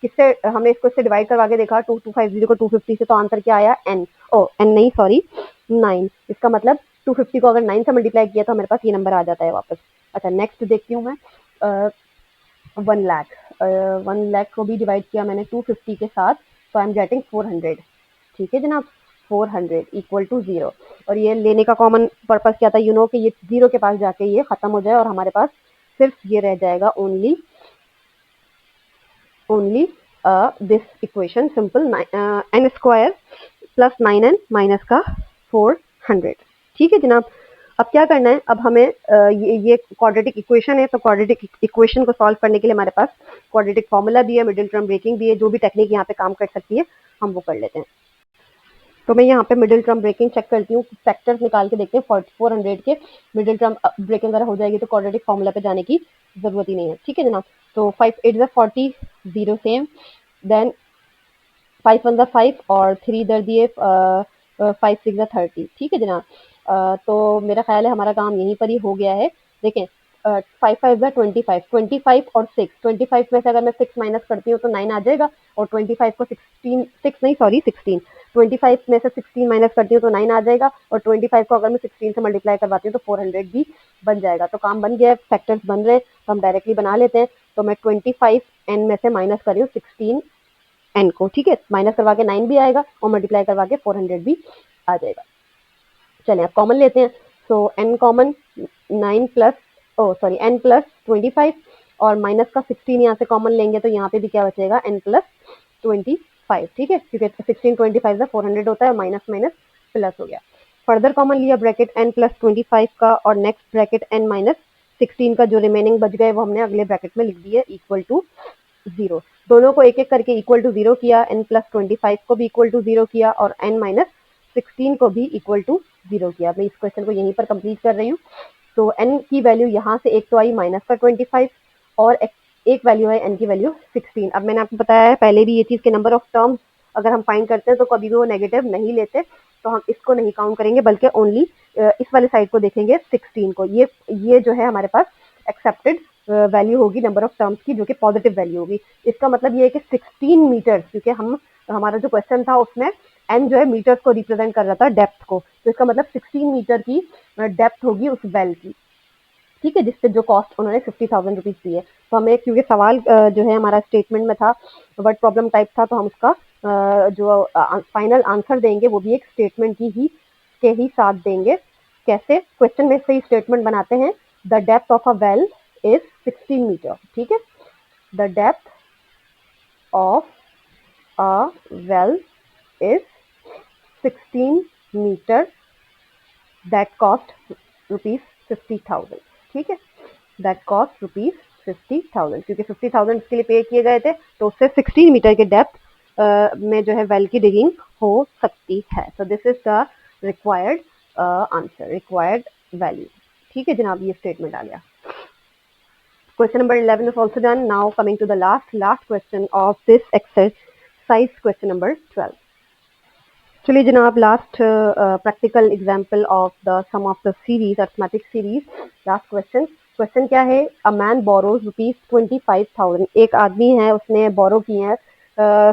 किससे हमने इसको इससे डिवाइड करवा के देखा 2250 को 250 से, तो आंसर क्या आया n, ओ n नहीं सॉरी 9। इसका मतलब 250 को अगर 9 से मल्टीप्लाई किया तो हमारे पास ये नंबर आ जाता है वापस। अच्छा, नेक्स्ट देखती हूँ मैं 1 लाख, 1 लाख को भी डिवाइड किया मैंने 250 के साथ, तो आई एम गेटिंग 400। ठीक है जनाब, 400 इक्वल टू 0, और ये लेने का कॉमन पर्पस क्या था, यू नो कि ये 0 के पास जाके ये खत्म हो जाए और हमारे पास सिर्फ ये रह जाएगा only this equation simple n square plus 9n minus का 400। ठीक है जनाब, अब क्या करना है, अब हमें ये क्वाड्रेटिक इक्वेशन है, तो क्वाड्रेटिक इक्वेशन को सॉल्व करने के लिए हमारे पास क्वाड्रेटिक फॉर्मूला भी है, मिडिल टर्म ब्रेकिंग भी है, जो भी टेक्निक यहाँ पे काम कर सकती है हम वो कर लेते हैं। तो मैं यहाँ पे मिडिल टर्म ब्रेकिंग चेक करती हूँ, फैक्टर्स निकाल के देखते हैं। 400 के मिडिल टर्म ब्रेकिंग अगर हो जाएगी तो क्वाड्रेटिक फॉर्मूला पे जाने की जरूरत ही नहीं है। ठीक है जनाब, तो 5 8 40 0 सेम, देन 5 1 5 और 3 इधर दिए 5 6 30। ठीक है जनाब, तो मेरा ख्याल है हमारा काम यहीं पर ही हो गया है। देखें 5 5 25, 25 और 6, 25 में से अगर मैं 6 माइनस करती हूँ तो 9 आ जाएगा, और 25 को 16 6 नहीं सॉरी 16, 25 में से 16 माइनस करती हूँ तो 9 आ जाएगा, और 25 को अगर मैं 16 से मल्टीप्लाई करवाती हूँ तो 400 भी बन जाएगा। तो काम बन गया है, फैक्टर्स बन रहे हैं तो हम डायरेक्टली बना लेते हैं। तो मैं 25 n में से माइनस कर रही हूँ 16 n को। ठीक है, माइनस करवा के 9 भी आएगा और मल्टीप्लाई करवा के 400 भी आ जाएगा। चलिए अब कॉमन लेते हैं, सो n common 9 plus n plus 25 और माइनस का 16 यहाँ से कॉमन लेंगे तो यहाँ पे भी क्या बचेगा n प्लस 25। ठीक है, क्योंकि 16 25 से 400 होता है, माइनस माइनस प्लस हो गया। फर्दर कॉमन लिया ब्रैकेट n प्लस 25 का, और नेक्स्ट ब्रैकेट n माइनस 16 का जो रिमेनिंग बच गए वो हमने अगले ब्रैकेट में लिख दिए इक्वल टू 0। दोनों को एक एक करके इक्वल टू 0 किया, n प्लस 25 को भी इक्वल टू 0 किया और n माइनस 16 को भी इक्वल टू 0 किया। मैं इस क्वेश्चन को यहीं पर कंप्लीट कर रही हूँ। तो n की वैल्यू यहाँ से एक तो आई माइनस का 25 और एक वैल्यू है n की वैल्यू 16। अब मैंने आपको बताया है पहले भी ये चीज़ के नंबर ऑफ टर्म्स अगर हम फाइंड करते हैं तो कभी भी वो नेगेटिव नहीं लेते, तो हम इसको नहीं काउंट करेंगे बल्कि ओनली इस वाले साइड को देखेंगे 16 को। ये जो है हमारे पास एक्सेप्टेड वैल्यू होगी नंबर ऑफ टर्म्स की, जो कि पॉजिटिव वैल्यू होगी। इसका मतलब ये है कि 16 मीटर, क्योंकि हमारा जो क्वेश्चन था उसमें एन जो है मीटर्स को रिप्रेजेंट कर रहा था डेप्थ को, तो इसका मतलब 16 मीटर की डेप्थ होगी उस वेल की, ठीक है, जिससे जो कॉस्ट उन्होंने 50,000 रुपीज दी है। तो हमें क्योंकि सवाल जो है हमारा स्टेटमेंट में था, वर्ड प्रॉब्लम टाइप था, तो हम उसका जो फाइनल आंसर देंगे वो भी एक स्टेटमेंट के ही साथ देंगे। कैसे? क्वेश्चन में से ही स्टेटमेंट बनाते हैं, the depth of a well is 16 meter, ठीक है, the depth of a well is 16 meter that cost rupees 50,000, ठीक है, दैट कॉस्ट रुपीज 50,000, क्योंकि 50,000 इसके लिए पे किए गए थे, तो उससे 16 मीटर के डेप्थ में जो है वेल की डिगिंग हो सकती है। So this is the required answer, required value, ठीक है जनाब, ये स्टेटमेंट आ गया। Question number 11 is also done. Now coming to the last question of this exercise, question number 12. चलिए जनाब, last practical example of the sum of the series, arithmetic series. Last question क्या है? A man borrows rupees 25,000, एक आदमी है उसने बोरो किए हैं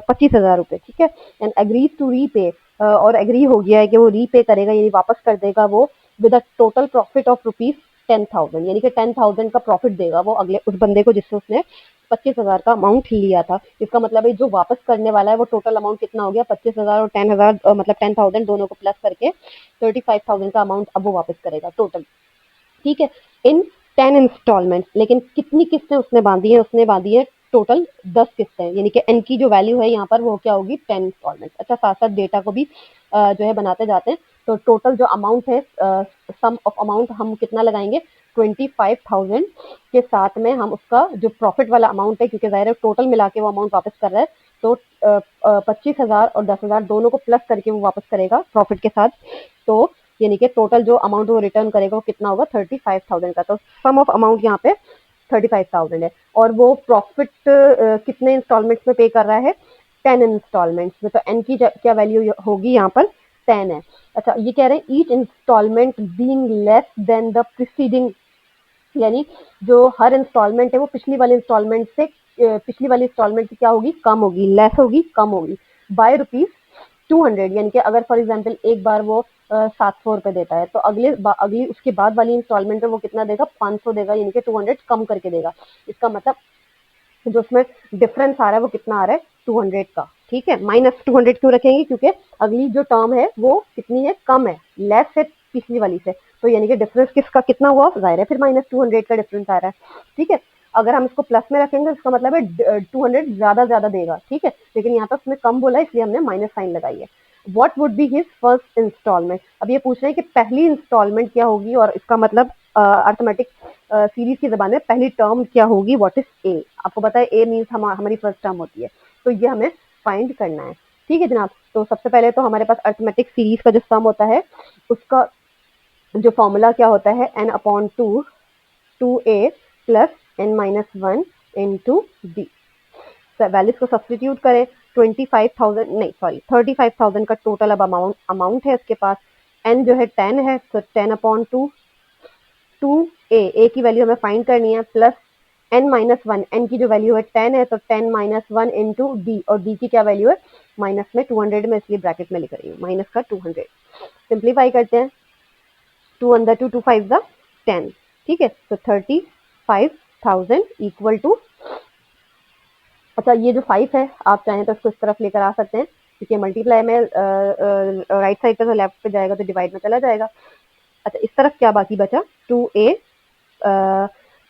25,000 रुपये, ठीक है, एंड एग्रीज टू रीपे, और एग्री हो गया है कि वो रीपे करेगा, यानी वापस कर देगा वो, with a total profit of rupees 10,000, यानी कि 10,000 का प्रॉफिट देगा वो अगले उस बंदे को जिससे उसने 25,000 का अमाउंट लिया था। इसका मतलब है जो वापस करने वाला है वो टोटल अमाउंट कितना हो गया? 25,000 और 10,000, मतलब 10,000 दोनों को प्लस करके 35,000 का अमाउंट अब वो वापस करेगा टोटल, ठीक है, इन 10 इंस्टॉलमेंट। लेकिन कितनी किस्तें उसने बांधी है? उसने बांधी है टोटल 10 किस्तें, यानी कि एन की जो वैल्यू है यहाँ पर वो क्या होगी? 10 इंस्टॉलमेंट। अच्छा, साथ साथ डेटा को भी जो है बनाते जाते हैं। तो टोटल जो अमाउंट है, सम ऑफ अमाउंट हम कितना लगाएंगे? 25,000 के साथ में हम उसका जो प्रॉफिट वाला अमाउंट है, क्योंकि जाहिर है टोटल मिला के वो अमाउंट वापस कर रहा है, तो 25,000 और 10,000 दोनों को प्लस करके वो वापस करेगा प्रॉफिट के साथ। तो यानी कि टोटल जो अमाउंट वो रिटर्न करेगा वो कितना होगा? 35,000 का। तो सम ऑफ अमाउंट यहाँ पे 35,000 है, और वो प्रॉफिट कितने इंस्टॉलमेंट्स में पे कर रहा है? 10 इंस्टॉलमेंट्स में। तो एन की क्या वैल्यू होगी यहाँ पर? 10 है। अच्छा, ये कह रहे हैं each installment being less than the preceding, यानी जो हर इंस्टॉलमेंट है वो पिछली वाली इंस्टॉलमेंट से पिछली वाली इंस्टॉलमेंट की क्या होगी? कम होगी, लेस होगी, कम होगी, बाय रुपीज 200। यानी कि अगर फॉर एग्जांपल एक बार वो 700 रुपये देता है, तो अगली उसके बाद वाली इंस्टॉलमेंट में वो कितना देगा? 500 देगा, यानी कि 200 कम करके देगा। इसका मतलब जो उसमें डिफरेंस आ रहा है वो कितना आ रहा है? 200 का, ठीक है। माइनस 200 क्यों रखेंगे? क्योंकि अगली जो टर्म है वो कितनी है? कम है, लेस है पिछली वाली से, तो यानी कि डिफरेंस किसका कितना हुआ? जाहिर है फिर माइनस 200 का डिफरेंस आ रहा है, ठीक है। अगर हम इसको प्लस में रखेंगे तो इसका मतलब है 200 ज्यादा देगा, ठीक है, लेकिन यहाँ पर उसने कम बोला इसलिए हमने माइनस साइन लगाई है। What would be his first installment? अब ये पूछ रहे हैं कि पहली इंस्टॉलमेंट क्या होगी, और इसका मतलब अर्थमेटिक सीरीज की जबान में पहली टर्म क्या होगी? What is a? आपको पता है ए मीन्स हमारी फर्स्ट टर्म होती है, तो ये हमें फाइंड करना है, ठीक है जनाब। तो सबसे पहले तो हमारे पास अर्थमेटिक सीरीज का जो सम होता है उसका जो फॉर्मूला क्या होता है? n upon 2 a plus n minus 1 into D. Values को सब्सटीट्यूट करें, 35,000 का टोटल अब अमाउंट है उसके पास, n जो है 10 है, तो 10 अपॉन 2 a की वैल्यू हमें फाइंड करनी है, प्लस n माइनस 1, n की जो वैल्यू है 10 है, तो 10 माइनस 1 इंटू डी, और डी की क्या वैल्यू है? माइनस में 200 में, इसलिए ब्रैकेट में लिख रही हूँ माइनस का 200। सिंप्लीफाई करते हैं, 2 अंदर 2 5 ज़ा 10, ठीक है, तो 35,000 इक्वल टू, अच्छा ये जो 5 है आप चाहें तो इसको इस तरफ लेकर आ सकते हैं, क्योंकि मल्टीप्लाई में राइट साइड पे तो लेफ्ट पे जाएगा तो डिवाइड में चला जाएगा। अच्छा, इस तरफ क्या बाकी बचा? 2a,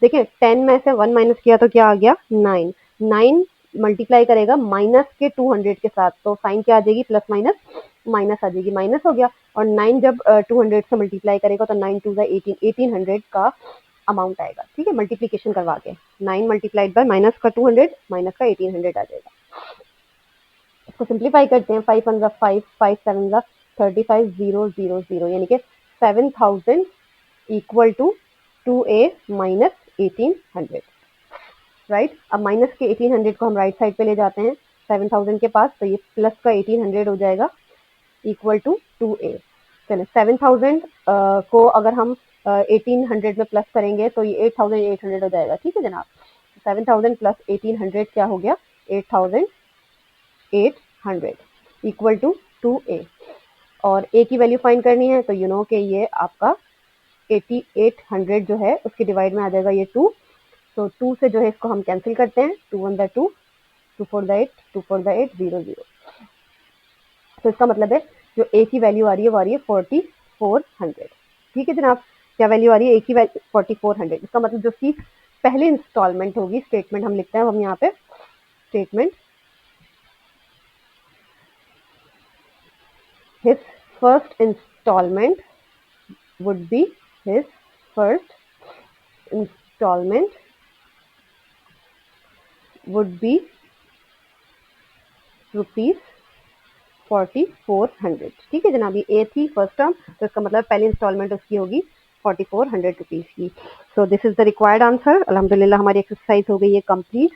देखिए 10 में से 1 माइनस किया तो क्या आ गया? 9। 9 मल्टीप्लाई करेगा माइनस के 200 के साथ, तो साइन क्या आ जाएगी? प्लस माइनस माइनस आ जाएगी, माइनस हो गया। और 9 जब 200 से मल्टीप्लाई करेगा तो 9 2 18, 1800 का अमाउंट आएगा, ठीक है, मल्टीप्लीकेशन करवा के 9 मल्टीप्लाइड बाय माइनस का 200 माइनस का 1800 आ जाएगा। इसको सिंप्लीफाई करते हैं, 5 1 5, 5 7 35, 0 0 0, यानी कि 7,000 equal to 2a minus 1800, right. अब माइनस के 1800 को हम राइट साइड पे ले जाते हैं 7000 के पास, तो ये प्लस का 1800 हो जाएगा इक्वल टू 2a। चलिए 7000 को अगर हम 1800 में प्लस करेंगे तो ये 8800 हो जाएगा, ठीक है जनाब। 7000 प्लस 1800 क्या हो गया, 8800 इक्वल टू 2a। और a की वैल्यू फाइंड करनी है तो यू नो कि ये आपका 8800 जो है उसके डिवाइड में आ जाएगा ये 2, तो 2 से जो है इसको हम कैंसिल करते हैं, 2 1 द 2, 2 4 द 8, 2 4 द 8, 0 0। तो इसका मतलब है जो a की वैल्यू आ रही है वो आ रही है 4400, ठीक है जनाब। क्या वैल्यू आ रही है a की वैल्यू 4400। इसका मतलब जो फीस पहली इंस्टॉलमेंट होगी, स्टेटमेंट हम लिखते हैं हम यहाँ पे, statement his first installment would be his first installment would be rupees 4400, ठीक है जनाब। ये ए थी फर्स्ट टर्म, तो इसका मतलब पहली इंस्टॉलमेंट उसकी होगी 4400 रुपीज की। So this is the required answer. अल्हम्दुलिल्लाह हमारी एक्सरसाइज हो गई है कंप्लीट।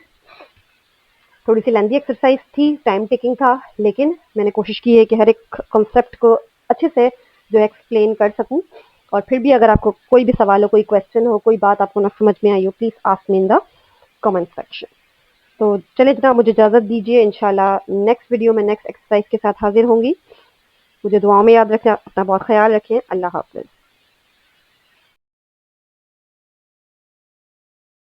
थोड़ी सी लेंथी एक्सरसाइज थी, टाइम टेकिंग था, लेकिन मैंने कोशिश की है कि हर एक कॉन्सेप्ट को अच्छे से जो एक्सप्लेन कर सकूं। और फिर भी अगर आपको कोई भी सवाल हो, कोई क्वेश्चन हो, कोई बात आपको ना समझ में आई हो, please ask me in the comment section. तो चले जनाब, मुझे इजाज़त दीजिए। इंशाल्लाह नेक्स्ट वीडियो में नेक्स्ट एक्सरसाइज के साथ हाजिर होंगी। मुझे दुआओं में याद रखें, अपना बहुत ख्याल रखें। अल्लाह हाफ़िज़।